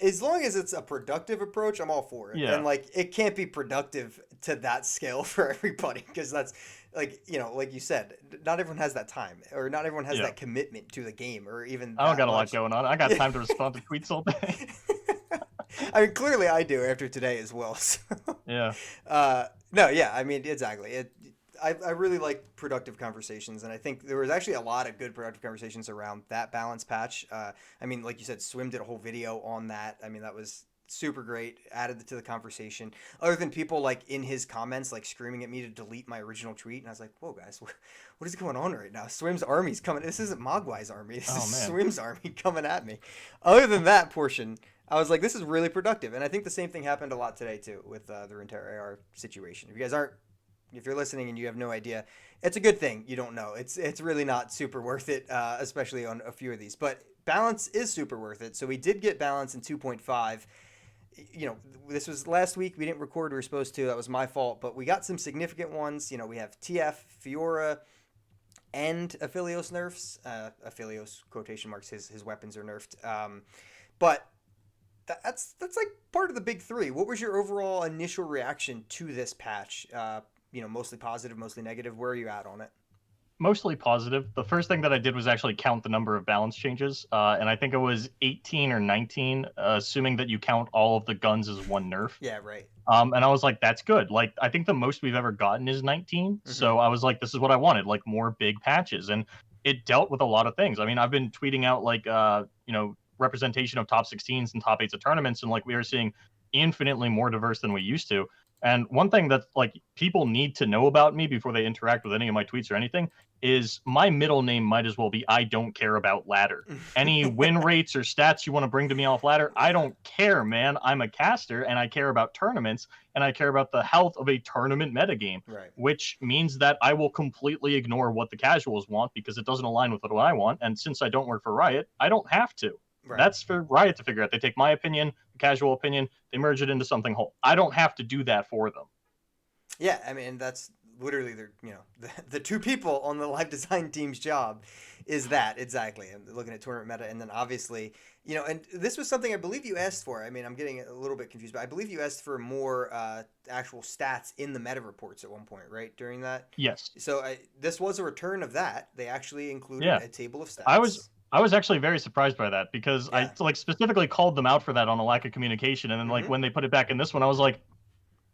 as long as it's a productive approach, I'm all for it. Yeah. And like, it can't be productive to that scale for everybody, because that's like, like you said, not everyone has that time, or not everyone has that commitment to the game, or even. I don't got a lot going on. I got time to respond to tweets all day. I mean, clearly I do after today as well. So. Yeah. No, yeah. I mean, exactly. I really like productive conversations, and I think there was actually a lot of good productive conversations around that balance patch. I mean, like you said, Swim did a whole video on that. I mean, that was super great, added to the conversation. Other than people like in his comments like screaming at me to delete my original tweet, and I was like, whoa guys, what is going on right now? Swim's army's coming. This isn't Mogwai's army. This is Swim's army coming at me. Other than that portion, I was like, this is really productive. And I think the same thing happened a lot today too with the Runeterra AR situation. If you're listening and you have no idea, it's a good thing you don't know. It's really not super worth it, especially on a few of these. But balance is super worth it. So we did get balance in 2.5. This was last week. We didn't record. We were supposed to. That was my fault. But we got some significant ones. We have TF, Fiora, and Aphelios nerfs. Aphelios, quotation marks, his weapons are nerfed. But that's like part of the big three. What was your overall initial reaction to this patch? Mostly positive, mostly negative. Where are you at on it? Mostly positive. The first thing that I did was actually count the number of balance changes, and I think it was 18 or 19, assuming that you count all of the guns as one nerf. Yeah, right. And I was like, that's good. Like, I think the most we've ever gotten is 19. Mm-hmm. So I was like, this is what I wanted, like more big patches. And it dealt with a lot of things. I mean, I've been tweeting out like, representation of top 16s and top 8s of tournaments, and like we are seeing infinitely more diverse than we used to. And one thing that like people need to know about me before they interact with any of my tweets or anything is my middle name might as well be I don't care about ladder. Any win rates or stats you want to bring to me off ladder, I don't care, man. I'm a caster and I care about tournaments and I care about the health of a tournament metagame, right. Which means that I will completely ignore what the casuals want because it doesn't align with what I want. And since I don't work for Riot, I don't have to. Right. That's for Riot to figure out. They take my opinion, casual opinion, they merge it into something whole. I don't have to do that for them. Yeah, I mean that's literally the two people on the live design team's job is that exactly. I'm looking at tournament meta, and then obviously and this was something I believe you asked for. I mean, I'm getting a little bit confused, but I believe you asked for more actual stats in the meta reports at one point, right? During that. Yes. So this was a return of that. They actually included Yeah. a table of I was stats. I was actually very surprised by that because I Yeah. like specifically called them out for that on a lack of communication, and then like Mm-hmm. when they put it back in this one, I was like,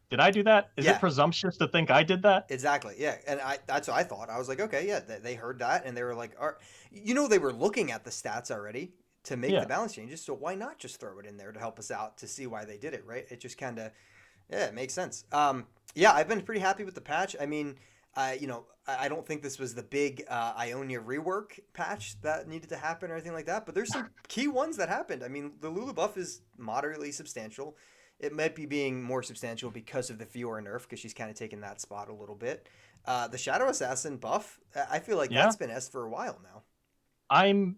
did I do that? Is it Yeah. presumptuous to think I did that? Exactly. Yeah, and that's what I thought. I was like, okay, yeah, they heard that, and they were like, they were looking at the stats already to make the Yeah. balance changes. So why not just throw it in there to help us out to see why they did it, right? It just kind of, yeah, it makes sense. Yeah, I've been pretty happy with the patch. I mean, I don't think this was the big Ionia rework patch that needed to happen or anything like that, but there's some key ones that happened. I mean, the Lulu buff is moderately substantial. It might be being more substantial because of the Fiora nerf, because she's kind of taken that spot a little bit. The Shadow Assassin buff, I feel like Yeah. that's been S for a while now. I'm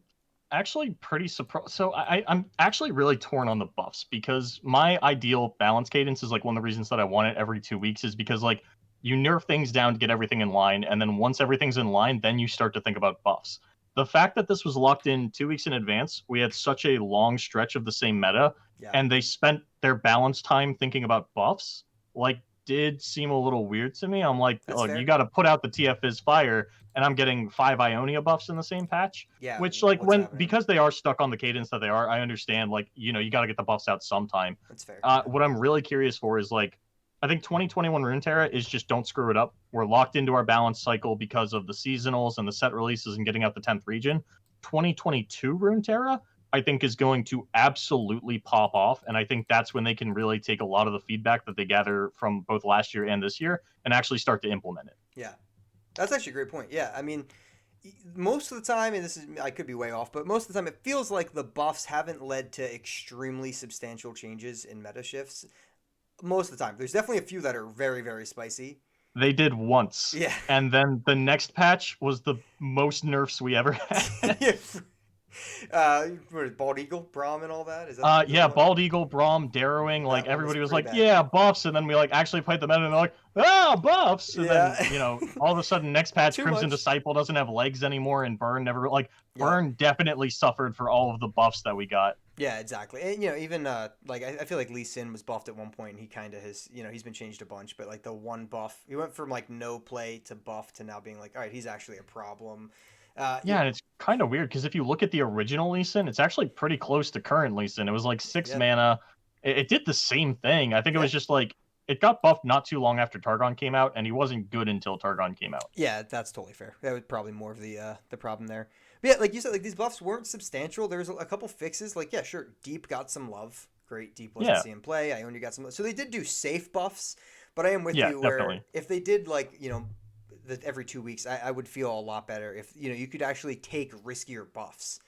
actually pretty surprised. So I'm actually really torn on the buffs because my ideal balance cadence is like one of the reasons that I want it every 2 weeks is because like you nerf things down to get everything in line, and then once everything's in line, then you start to think about buffs. The fact that this was locked in 2 weeks in advance, we had such a long stretch of the same meta, Yeah, and they spent their balance time thinking about buffs, like did seem a little weird to me. I'm like, that's oh, you fair. got to put out the TF is fire, and I'm getting 5 Ionia buffs in the same patch. Yeah, Which like what's when happening? because they are stuck on the cadence that they are, I understand like you got to get the buffs out sometime. That's fair. Yeah. What I'm really curious for is like I think 2021 Runeterra is just don't screw it up. We're locked into our balance cycle because of the seasonals and the set releases and getting out the 10th region. 2022 Runeterra, I think, is going to absolutely pop off. And I think that's when they can really take a lot of the feedback that they gather from both last year and this year and actually start to implement it. Yeah, that's actually a great point. Yeah, I mean, most of the time, and this is I could be way off, but most of the time it feels like the buffs haven't led to extremely substantial changes in meta shifts. Most of the time, there's definitely a few that are very, very spicy. They did once. Yeah. And then the next patch was the most nerfs we ever had. Yeah. What is Bald Eagle, Braum, and all that? Is that Yeah, the one? Bald Eagle, Braum, Darrowing, like That one was everybody was pretty like, bad. yeah, buffs, and then we like actually played the meta and they're like, buffs, and then Yeah. all of a sudden next patch Too Crimson much. Disciple doesn't have legs anymore, and Burn never like Yeah. Burn definitely suffered for all of the buffs that we got. Yeah, exactly. And even like I feel like Lee Sin was buffed at one point. And he kind of has he's been changed a bunch, but like the one buff, he went from like no play to buff to now being like, all right, he's actually a problem. Yeah, and it's kind of weird because if you look at the original Lee Sin, it's actually pretty close to current Lee Sin. It was like 6 Yeah. mana. It did the same thing. I think it Yeah. was just like it got buffed not too long after Targon came out, and he wasn't good until Targon came out. Yeah, that's totally fair. That was probably more of the problem there. But yeah, like you said, like these buffs weren't substantial. There's a couple fixes. Like yeah, sure, Deep got some love. Great, Deep wasn't Yeah, seeing play. Ionia got some love. So they did do safe buffs. But I am with yeah, you where definitely. if they did like every 2 weeks, I would feel a lot better if you could actually take riskier buffs in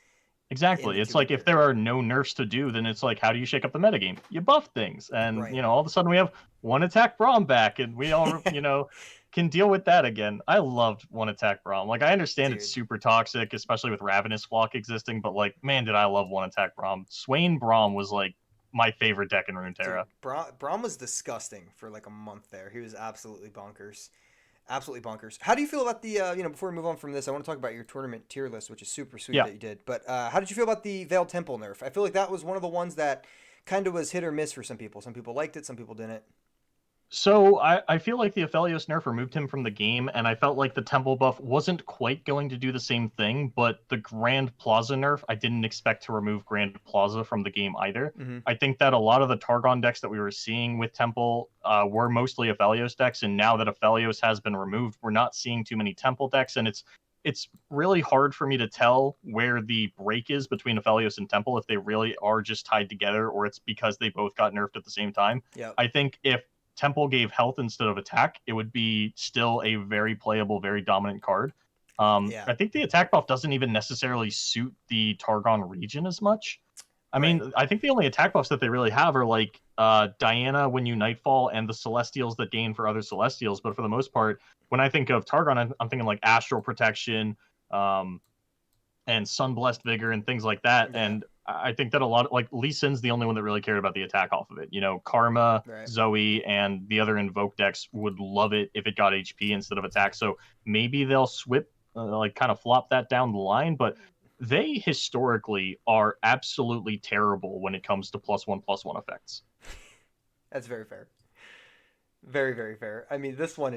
the Exactly. It's 2 week like if period. there are no nerfs to do, then it's like how do you shake up the metagame? You buff things, and Right. all of a sudden we have one attack Braum back, and we all can deal with that again. I loved one attack Braum. Like I understand it's Dude. super toxic, especially with Ravenous Flock existing, but like man, did I love one attack Braum. Swain Braum was like my favorite deck in Dude, Runeterra. Braum was disgusting for like a month there. He was absolutely bonkers. Absolutely bonkers. How do you feel about the, before we move on from this, I want to talk about your tournament tier list, which is super sweet Yeah. that you did. But how did you feel about the Veiled Temple nerf? I feel like that was one of the ones that kind of was hit or miss for some people. Some people liked it, some people didn't. So I feel like the Aphelios nerf removed him from the game, and I felt like the Temple buff wasn't quite going to do the same thing, but the Grand Plaza nerf, I didn't expect to remove Grand Plaza from the game either. Mm-hmm. I think that a lot of the Targon decks that we were seeing with Temple were mostly Aphelios decks, and now that Aphelios has been removed, we're not seeing too many Temple decks, and it's really hard for me to tell where the break is between Aphelios and Temple, if they really are just tied together, or it's because they both got nerfed at the same time. Yeah. I think if Temple gave health instead of attack, it would be still a very playable, very dominant card. Yeah. I think the attack buff doesn't even necessarily suit the Targon region as much. I Right. mean, I think the only attack buffs that they really have are like Diana when you Nightfall and the Celestials that gain for other Celestials. But for the most part, when I think of Targon, I'm thinking like Astral Protection and Sunblessed Vigor and things like that. Yeah. And I think that a lot of, like, Lee Sin's the only one that really cared about the attack off of it. You know, Karma, Right. Zoe, and the other Invoke decks would love it if it got HP instead of attack. So maybe they'll like kind of flop that down the line. But they historically are absolutely terrible when it comes to +1/+1 effects. That's very fair. Very, very fair. I mean, this one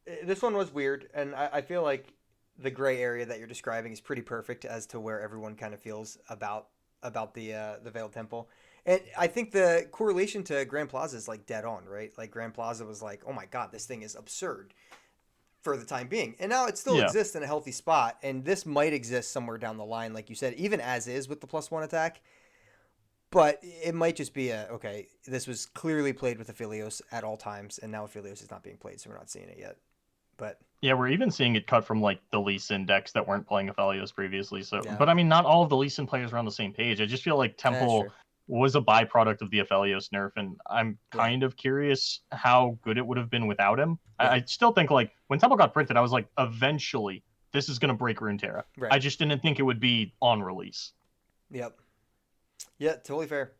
was weird, and I feel like the gray area that you're describing is pretty perfect as to where everyone kind of feels about the Veiled Temple. And I think the correlation to Grand Plaza is like dead on, right? Like Grand Plaza was like, oh my god, this thing is absurd for the time being, and now it still Yeah. exists in a healthy spot, and this might exist somewhere down the line, like you said, even as is with the +1 attack. But it might just be okay, this was clearly played with Aphelios at all times, and now Aphelios is not being played, so we're not seeing it yet. But Yeah, we're even seeing it cut from like the Lee Sin decks that weren't playing Aphelios previously. So, yeah, but I mean, not all of the Lee Sin players are on the same page. I just feel like Temple sure. was a byproduct of the Aphelios nerf, and I'm Yeah. kind of curious how good it would have been without him. Yeah. I still think like when Temple got printed, I was like, eventually this is gonna break Runeterra. Right. I just didn't think it would be on release. Yep. Yeah, totally fair.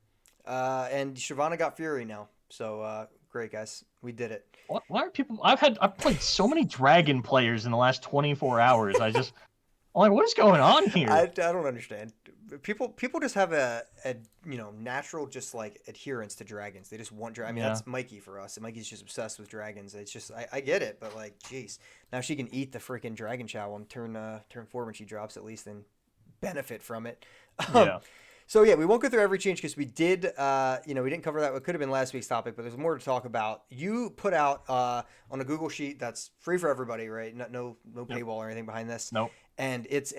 And Shyvana got Fury now, so great guys, we did it. Why are people? I've played so many Dragon players in the last 24 hours. I'm like, what is going on here? I don't understand. People just have a natural just like adherence to dragons. They just want I mean, Yeah. that's Mikey for us. And Mikey's just obsessed with dragons. It's just I get it, but like, jeez, now she can eat the freaking dragon chow on turn 4 when she drops at least and benefit from it. Yeah. So yeah, we won't go through every change because we did, we didn't cover that. It could have been last week's topic, but there's more to talk about. You put out on a Google sheet that's free for everybody, right? No paywall or anything behind this. Nope. And it's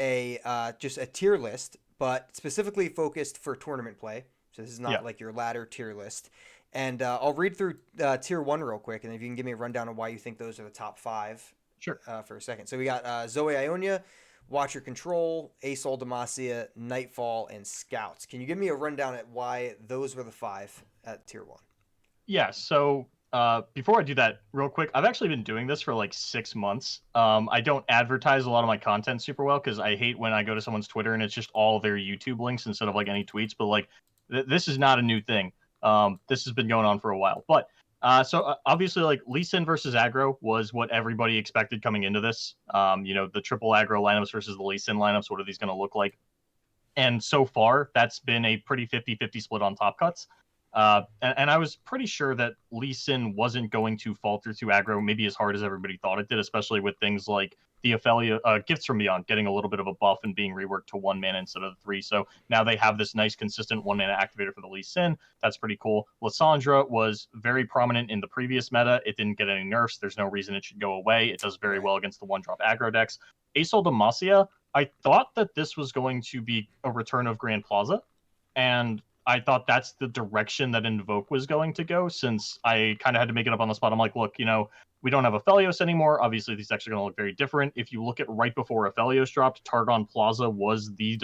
just a tier list, but specifically focused for tournament play. So this is not like your ladder tier list. And I'll read through tier 1 real quick, and if you can give me a rundown of why you think those are the top 5. Sure. For a second. So we got Zoe Ionia, Watcher Control, Aesol Demacia, Nightfall, and Scouts. Can you give me a rundown at why those were the 5 at tier 1? Yeah, so before I do that, real quick, I've actually been doing this for like 6 months. I don't advertise a lot of my content super well because I hate when I go to someone's Twitter and it's just all their YouTube links instead of like any tweets. But like, this is not a new thing. This has been going on for a while. But obviously, like Lee Sin versus aggro was what everybody expected coming into this. The triple aggro lineups versus the Lee Sin lineups. What are these going to look like? And so far, that's been a pretty 50-50 split on top cuts. And I was pretty sure that Lee Sin wasn't going to falter to aggro maybe as hard as everybody thought it did, especially with things like the Ophelia Gifts from Beyond getting a little bit of a buff and being reworked to 1 mana instead of 3. So now they have this nice consistent 1 mana activator for the Lee Sin. That's pretty cool. Lysandra was very prominent in the previous meta. It didn't get any nerfs. There's no reason it should go away. It does very well against the 1-drop aggro decks. Aesol Demacia, I thought that this was going to be a return of Grand Plaza, and I thought that's the direction that Invoke was going to go, since I kind of had to make it up on the spot. I'm like, look, we don't have Aphelios anymore. Obviously, these decks are going to look very different. If you look at right before Aphelios dropped, Targon Plaza was the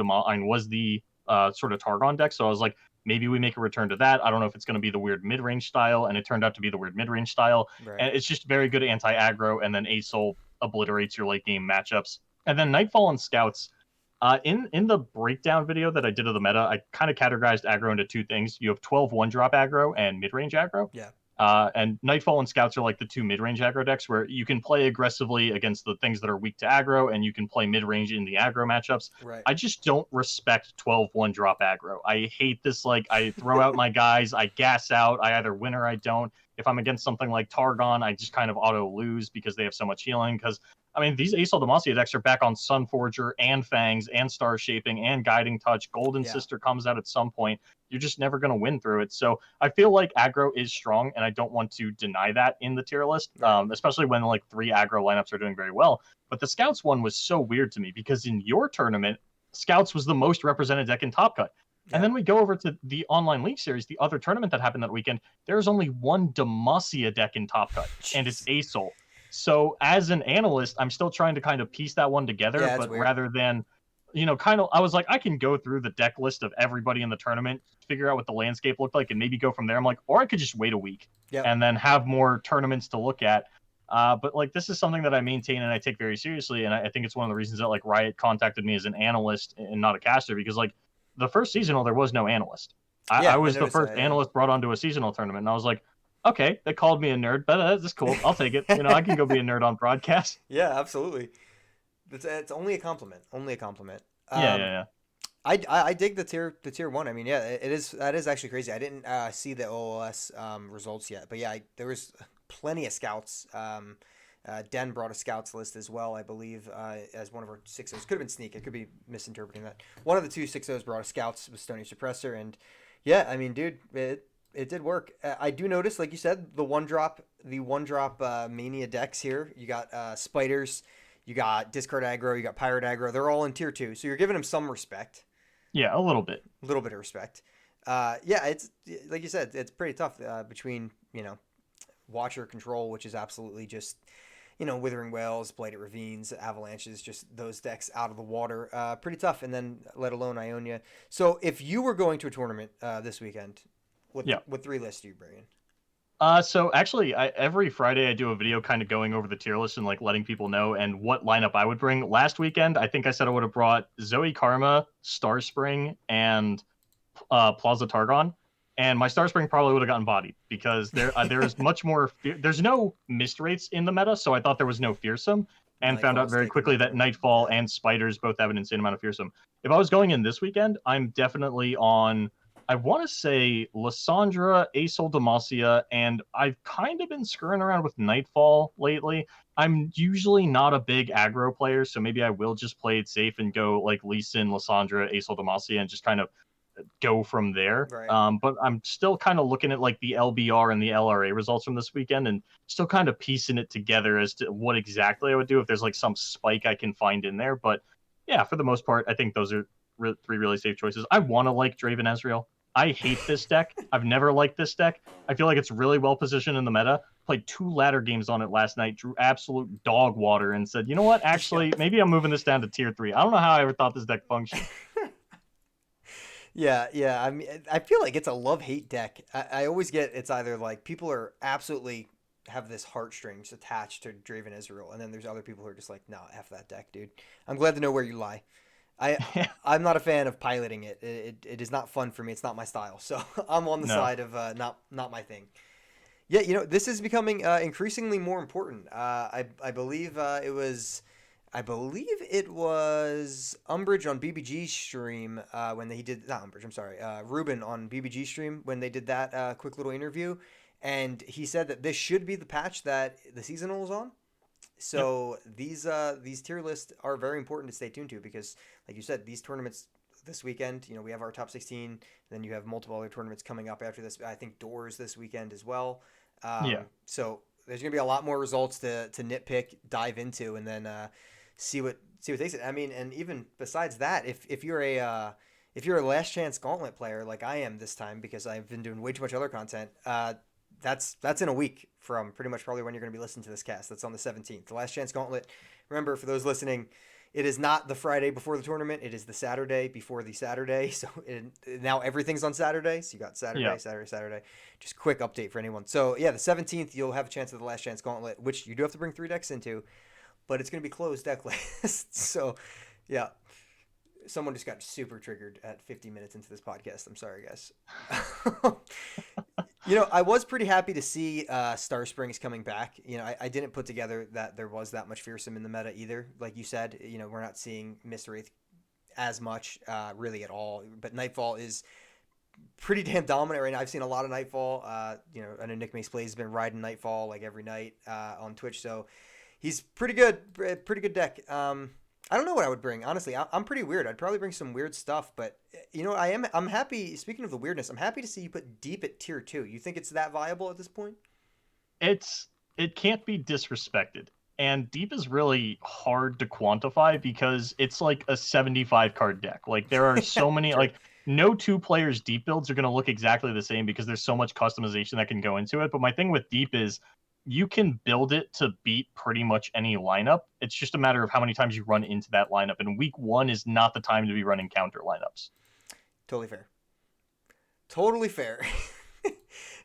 sort of Targon deck. So I was like, maybe we make a return to that. I don't know if it's going to be the weird mid-range style, and it turned out to be the weird mid-range style. Right. And it's just very good anti-aggro, and then Aesol obliterates your late-game matchups. And then Nightfall and Scouts, in the breakdown video that I did of the meta, I kind of categorized aggro into 2 things. You have 12 1-drop aggro and mid-range aggro. Yeah. And Nightfall and Scouts are like the 2 mid-range aggro decks where you can play aggressively against the things that are weak to aggro, and you can play mid-range in the aggro matchups. Right. I just don't respect 12 1-drop aggro. I hate this. Like, I throw out my guys, I gas out, I either win or I don't. If I'm against something like Targon, I just kind of auto lose because they have so much healing. Because these Aesol Demacia decks are back on Sunforger and Fangs and Star Shaping and Guiding Touch. Golden Sister comes out at some point. You're just never going to win through it. So I feel like aggro is strong, and I don't want to deny that in the tier list, especially when like 3 aggro lineups are doing very well. But the Scouts one was so weird to me because in your tournament, Scouts was the most represented deck in Top Cut. Yeah. And then we go over to the online league series, the other tournament that happened that weekend. There's only 1 Demacia deck in Top Cut, and it's Aesol. So as an analyst, I'm still trying to kind of piece that one together, but weird. Rather than, I was like, I can go through the deck list of everybody in the tournament, figure out what the landscape looked like, and maybe go from there. I'm like, or I could just wait a week and then have more tournaments to look at. But like, this is something that I maintain and I take very seriously. And I think it's one of the reasons that like Riot contacted me as an analyst and not a caster, because like the first seasonal there was no analyst. Yeah, I was the noticed first that, yeah. analyst brought onto a seasonal tournament, and I was like, okay, they called me a nerd, but that's cool. I'll take it. I can go be a nerd on broadcast. Yeah, absolutely. It's only a compliment. Only a compliment. Yeah, yeah, yeah. I dig the tier one. I mean, yeah, that is actually crazy. I didn't see the OLS results yet, but yeah, there was plenty of scouts. Den brought a scouts list as well, I believe, as one of our 6-0s. Could have been Sneak. I could be misinterpreting that. One of the two 6-0s brought a scouts with Stony Suppressor, and yeah, I mean, dude, it did work. I do notice, like you said, the one drop mania decks here. You got spiders, you got discard aggro, you got pirate aggro. They're all in tier two, so you're giving them some respect. Yeah, a little bit. A little bit of respect. Yeah, it's like you said, it's pretty tough between Watcher Control, which is absolutely just Withering Whales, Blighted Ravines, Avalanches, just those decks out of the water. Pretty tough, and then let alone Ionia. So if you were going to a tournament this weekend, what 3 lists do you bring in? So actually, every Friday I do a video kind of going over the tier list and like letting people know and what lineup I would bring. Last weekend, I think I said I would have brought Zoe Karma, Starspring, and Plaza Targon. And my Starspring probably would have gotten bodied because there's much more. There's no mist rates in the meta, so I thought there was no fearsome, and found out very quickly that Nightfall and Spiders both have an insane amount of fearsome. If I was going in this weekend, I'm definitely on. I want to say Lysandra, Aesol Demacia, and I've kind of been screwing around with Nightfall lately. I'm usually not a big aggro player, so maybe I will just play it safe and go like Lee Sin, Lysandra, Aesol Demacia, and just kind of go from there. Right. But I'm still kind of looking at like the LBR and the LRA results from this weekend and still kind of piecing it together as to what exactly I would do if there's like some spike I can find in there. But yeah, for the most part, I think those are 3 really safe choices. I want to like Draven Ezreal. I hate this deck. I've never liked this deck. I feel like it's really well positioned in the meta. Played 2 ladder games on it last night, drew absolute dog water, and said, you know what? Actually, maybe I'm moving this down to tier 3. I don't know how I ever thought this deck functioned. Yeah. I mean, I feel like it's a love-hate deck. I always get it's either like people are absolutely have this heartstrings attached to Draven Israel, and then there's other people who are just like, no, F that deck, dude. I'm glad to know where you lie. I'm not a fan of piloting it. It is not fun for me. It's not my style. So I'm on the side of not my thing. Yeah, this is becoming increasingly more important. I believe it was Umbridge on BBG's stream when he did not Umbridge. I'm sorry, Ruben on BBG stream when they did that quick little interview, and he said that this should be the patch that the seasonal is on. So these tier lists are very important to stay tuned to because, like you said, these tournaments this weekend, we have our top 16. Then you have multiple other tournaments coming up after this. I think Doors this weekend as well. So there's gonna be a lot more results to nitpick, dive into, and then see what takes it. I mean, and even besides that, if you're a Last Chance Gauntlet player like I am this time because I've been doing way too much other content, that's in a week from pretty much probably when you're going to be listening to this cast. That's on the 17th. The Last Chance Gauntlet. Remember, for those listening, it is not the Friday before the tournament. It is the Saturday before the Saturday. So now everything's on Saturday. So you got Saturday, Saturday. Just quick update for anyone. So yeah, the 17th, you'll have a chance at the Last Chance Gauntlet, which you do have to bring 3 decks into, but it's going to be closed deck list. So yeah. Someone just got super triggered at 50 minutes into this podcast. I'm sorry, guys. I was pretty happy to see Star Springs coming back. I didn't put together that there was that much fearsome in the meta either. Like you said, we're not seeing Mist Wraith as much really at all. But Nightfall is pretty damn dominant right now. I've seen a lot of Nightfall. I know Nick Mace Plays has been riding Nightfall like every night on Twitch. So he's pretty good. Pretty good deck. I don't know what I would bring. Honestly, I'm pretty weird. I'd probably bring some weird stuff, but I'm happy. Speaking of the weirdness, I'm happy to see you put Deep at tier 2. You think it's that viable at this point? It can't be disrespected. And Deep is really hard to quantify because it's like a 75 card deck. Like there are so many like no 2 players Deep builds are going to look exactly the same because there's so much customization that can go into it. But my thing with Deep is you can build it to beat pretty much any lineup. It's just a matter of how many times you run into that lineup. And week 1 is not the time to be running counter lineups. Totally fair.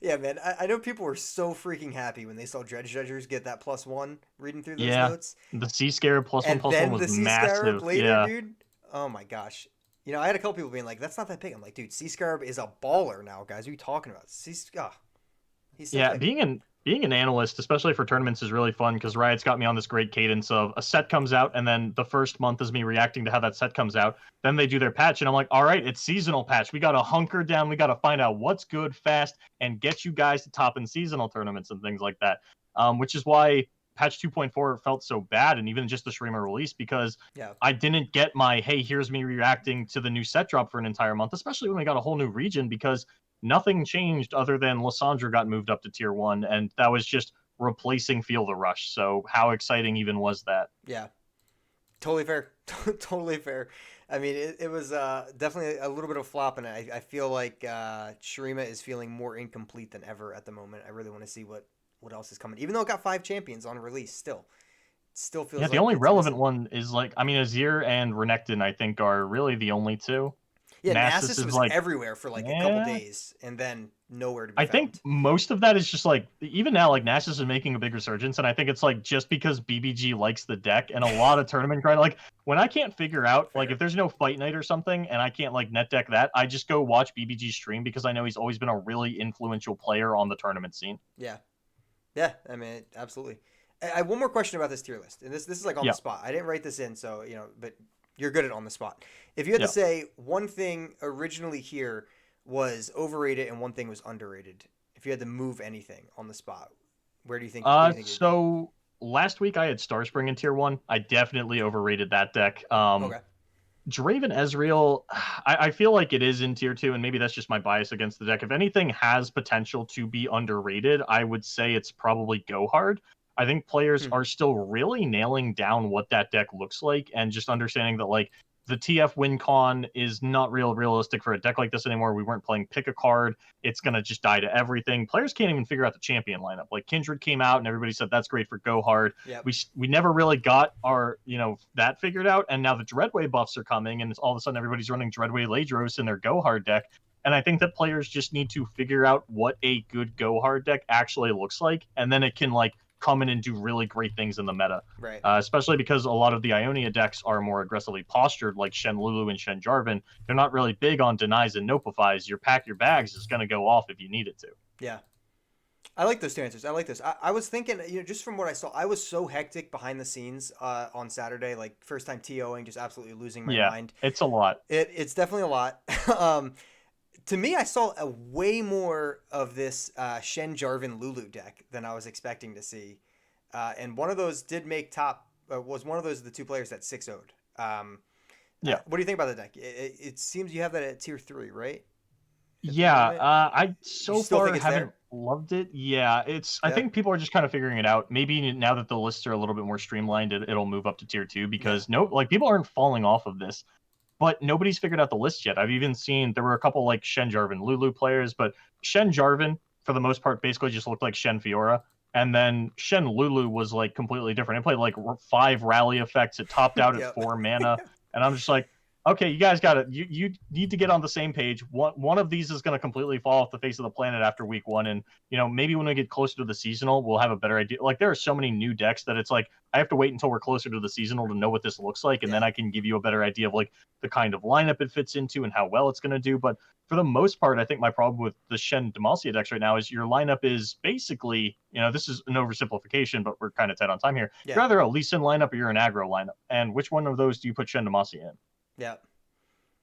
Yeah, man. I know people were so freaking happy when they saw Dredge Dredgers get that +1 reading through those notes. The Sea Scarab +1/+1 was the Sea massive. Scarab later, dude. Oh my gosh. You know, I had a couple people being like, "That's not that big." I'm like, "Dude, C-Scarab is a baller now, guys. What are you talking about?" He's so Yeah, big. being an analyst, especially for tournaments, is really fun because Riot's got me on this great cadence of a set comes out, and then the first month is me reacting to how that set comes out. Then they do their patch, and I'm like, all right, it's seasonal patch. We got to hunker down. We got to find out what's good fast and get you guys to top in seasonal tournaments and things like that. Which is why patch 2.4 felt so bad, and even just the streamer release, because Yeah. I didn't get my, hey, here's me reacting to the new set drop for an entire month, especially when we got a whole new region, because nothing changed other than Lissandra got moved up to tier 1, and that was just replacing Feel the Rush. So how exciting even was that? Yeah. Totally fair. Totally fair. I mean, it was definitely a little bit of a flop, and I feel like Shurima is feeling more incomplete than ever at the moment. I really want to see what else is coming. Even though it got 5 champions on release, still Yeah, feels the like only it's relevant missing. one is like, I mean, Azir and Renekton, I think, are really the only two. Yeah, Nasus Nasus is was like, everywhere for like a couple yeah. days, and then nowhere to be I think found. most of that is just like, even now, like Nasus is making a big resurgence, and I think it's like just because BBG likes the deck, and a lot of tournament grind. Like when I can't figure out, like if Fair. there's no fight night or something, and I can't like net deck that, I just go watch BBG stream because I know he's always been a really influential player on the tournament scene. Yeah. Yeah. I mean, absolutely. I have one more question about this tier list, and this is like on the Yeah, spot. I didn't write this in, so but you're good at on the spot. If you had to yeah. say one thing originally here was overrated and one thing was underrated, if you had to move anything on the spot, where do you think it would be? So last week I had Starspring in tier 1. I definitely overrated that deck. Okay. Draven Ezreal, I feel like it is in tier 2, and maybe that's just my bias against the deck. If anything has potential to be underrated, I would say it's probably Go Hard. I think players Hmm. are still really nailing down what that deck looks like and just understanding that like the TF win con is not realistic for a deck like this anymore. We weren't playing pick a card. It's gonna just die to everything. Players can't even figure out the champion lineup. Like Kindred came out and everybody said that's great for Go Hard. Yep. We never really got our that figured out, and now the Dreadway buffs are coming, and all of a sudden everybody's running Dreadway Ladros in their Go Hard deck. And I think that players just need to figure out what a good Go Hard deck actually looks like, and then it can like come in and do really great things in the meta. Right. Especially because a lot of the Ionia decks are more aggressively postured, like Shen Lulu and Shen Jarvan. They're not really big on denies and nopifies. Your pack your bags is going to go off if you need it to. Yeah. I like those two answers. I like this. I was thinking, just from what I saw, I was so hectic behind the scenes on Saturday, like first time TOing, just absolutely losing my Yeah, mind. it's a lot. It's definitely a lot. um, to me, I saw a way more of this Shen Jarvan Lulu deck than I was expecting to see, and one of those did make top. Was one of those the two players that 6-0'd. Yeah. What do you think about the deck? It seems you have that at tier 3, right? At the Yeah, moment, I you so still far think it's haven't there? loved it. Yeah, it's. I Yeah, think people are just kind of figuring it out. Maybe now that the lists are a little bit more streamlined, it'll move up to tier 2 yeah, because no, like people aren't falling off of this, but nobody's figured out the list yet. I've even seen there were a couple like Shen Jarvan Lulu players, but Shen Jarvan for the most part basically just looked like Shen Fiora. And then Shen Lulu was like completely different. It played like 5 rally effects. It topped out at yep. 4 mana, and I'm just like, okay, you guys got it. You need to get on the same page. One of these is going to completely fall off the face of the planet after week 1, and maybe when we get closer to the seasonal, we'll have a better idea. Like there are so many new decks that it's like I have to wait until we're closer to the seasonal to know what this looks like, and Yeah, then I can give you a better idea of like the kind of lineup it fits into and how well it's going to do. But for the most part, I think my problem with the Shen Demacia decks right now is your lineup is basically, this is an oversimplification, but we're kind of tight on time here. yeah, You're either a Lee Sin lineup or you're an aggro lineup, and which one of those do you put Shen Demacia in? yeah.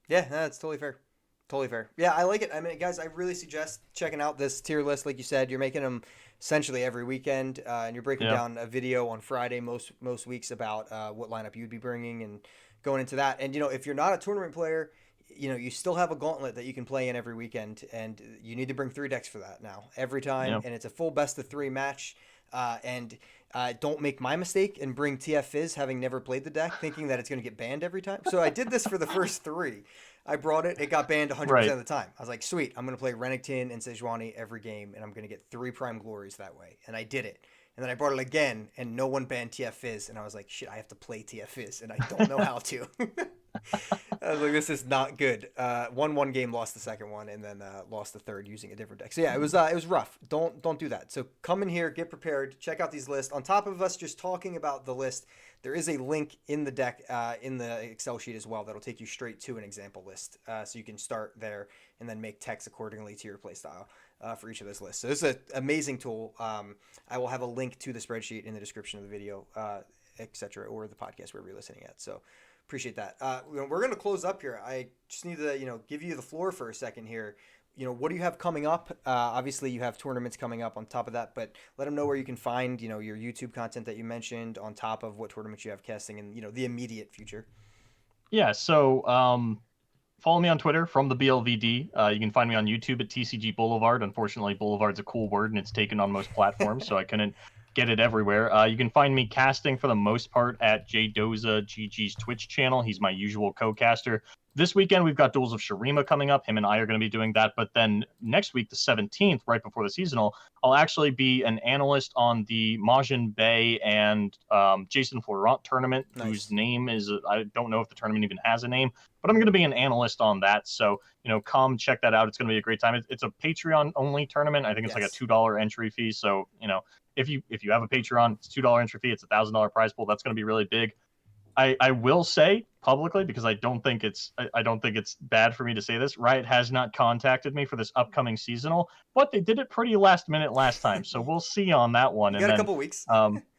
Yeah, no, that's totally fair. Totally fair. Yeah, I like it. I mean, guys, I really suggest checking out this tier list. Like you said, you're making them essentially every weekend, and you're breaking Yeah. down a video on Friday most weeks about what lineup you'd be bringing and going into that. And if you're not a tournament player, you still have a gauntlet that you can play in every weekend, and you need to bring 3 decks for that now every time. Yeah. And it's a full best of 3 match. And don't make my mistake and bring TF Fizz, having never played the deck, thinking that it's going to get banned every time. So I did this for the first 3. I brought it. It got banned 100% Right. of the time. I was like, sweet, I'm going to play Renekton and Sejuani every game, and I'm going to get 3 Prime Glories that way. And I did it. And then I brought it again, and no one banned TF Fizz. And I was like, shit, I have to play TF Fizz, and I don't know how to. I was like, this is not good. Won one game, lost the second one, and then lost the third using a different deck. So yeah, it was rough. Don't do that. So come in here, get prepared, check out these lists. On top of us just talking about the list, there is a link in the deck in the Excel sheet as well that'll take you straight to an example list, so you can start there and then make text accordingly to your playstyle for each of those lists. So this is an amazing tool. I will have a link to the spreadsheet in the description of the video, etc., or the podcast wherever you're listening at. So appreciate that. We're going to close up here. I just need to, give you the floor for a second here. What do you have coming up? Obviously, you have tournaments coming up on top of that, but let them know where you can find, your YouTube content that you mentioned on top of what tournaments you have casting in, the immediate future. Yeah, so follow me on Twitter from the BLVD. You can find me on YouTube at TCG Boulevard. Unfortunately, Boulevard's a cool word and it's taken on most platforms, so I couldn't get it everywhere. You can find me casting for the most part at J Doza GG's Twitch channel. He's my usual co-caster. This weekend, we've got Duels of Shurima coming up. Him and I are going to be doing that. But then next week, the 17th, right before the seasonal, I'll actually be an analyst on the Majin Bay and Jason Florent tournament, Nice. whose name is, I don't know if the tournament even has a name, but I'm going to be an analyst on that. So, come check that out. It's going to be a great time. It's a Patreon-only tournament. I think it's like a $2 entry fee. So, if you have a Patreon, it's $2 entry fee. It's a $1,000 prize pool. That's going to be really big. I will say publicly, because I don't think it's bad for me to say this, Riot has not contacted me for this upcoming seasonal, but they did it pretty last minute last time, so we'll see on that one. You got a couple weeks.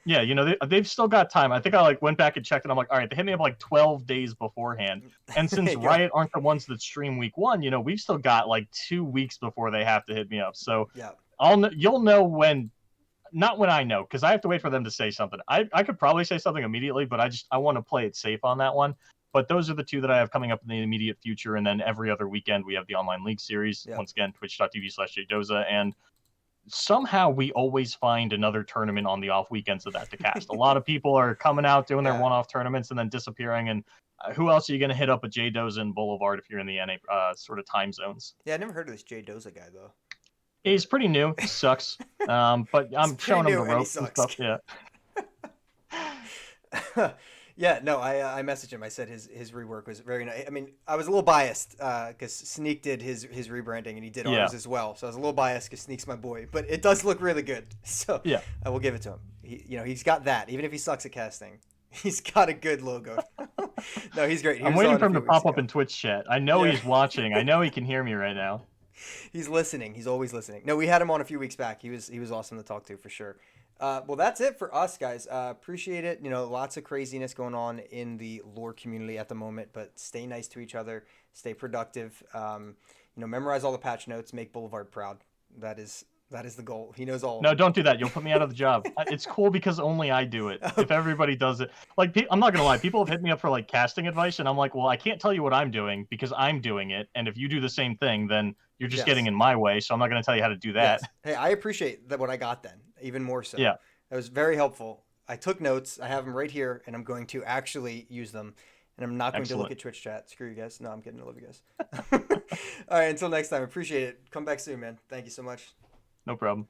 Yeah, they've still got time. I think I went back and checked, and I'm like, all right, they hit me up 12 days beforehand. And since Riot aren't the ones that stream week 1, we've still got 2 weeks before they have to hit me up. So yeah, you'll know when. Not when I know, because I have to wait for them to say something. I could probably say something immediately, but I want to play it safe on that one. But those are the two that I have coming up in the immediate future. And then every other weekend, we have the online league series. Once again, twitch.tv/jdoza. And somehow we always find another tournament on the off weekends of that to cast. A lot of people are coming out, doing their one-off tournaments, and then disappearing. And who else are you going to hit up at JDoza and Boulevard if you're in the NA sort of time zones? Yeah, I never heard of this JDoza guy, though. He's pretty new. He sucks. But I'm showing him the ropes and stuff. Yeah. Yeah, no, I messaged him. I said his rework was very nice. I mean, I was a little biased because Sneak did his rebranding and he did ours as well. So I was a little biased because Sneak's my boy. But it does look really good. So yeah, I will give it to him. He's got that. Even if he sucks at casting, he's got a good logo. No, he's great. I'm waiting for him to pop up in Twitch chat. I know he's watching. I know he can hear me right now. He's listening. He's always listening. No, we had him on a few weeks back. He was awesome to talk to for sure. Well, that's it for us, guys. Appreciate it. Lots of craziness going on in the lore community at the moment, but stay nice to each other. Stay productive. Memorize all the patch notes. Make Boulevard proud. That is the goal. He knows all. No, don't do that. You'll put me out of the job. It's cool because only I do it. If everybody does it, I'm not gonna lie. People have hit me up for casting advice, and I'm like, well, I can't tell you what I'm doing because I'm doing it. And if you do the same thing, then you're just getting in my way. So I'm not gonna tell you how to do that. Yes. Hey, I appreciate that. What I got then, even more so. Yeah, that was very helpful. I took notes. I have them right here, and I'm going to actually use them. And I'm not going to look at Twitch chat. Screw you guys. No, I'm kidding. I love you guys. All right, until next time. Appreciate it. Come back soon, man. Thank you so much. No problem.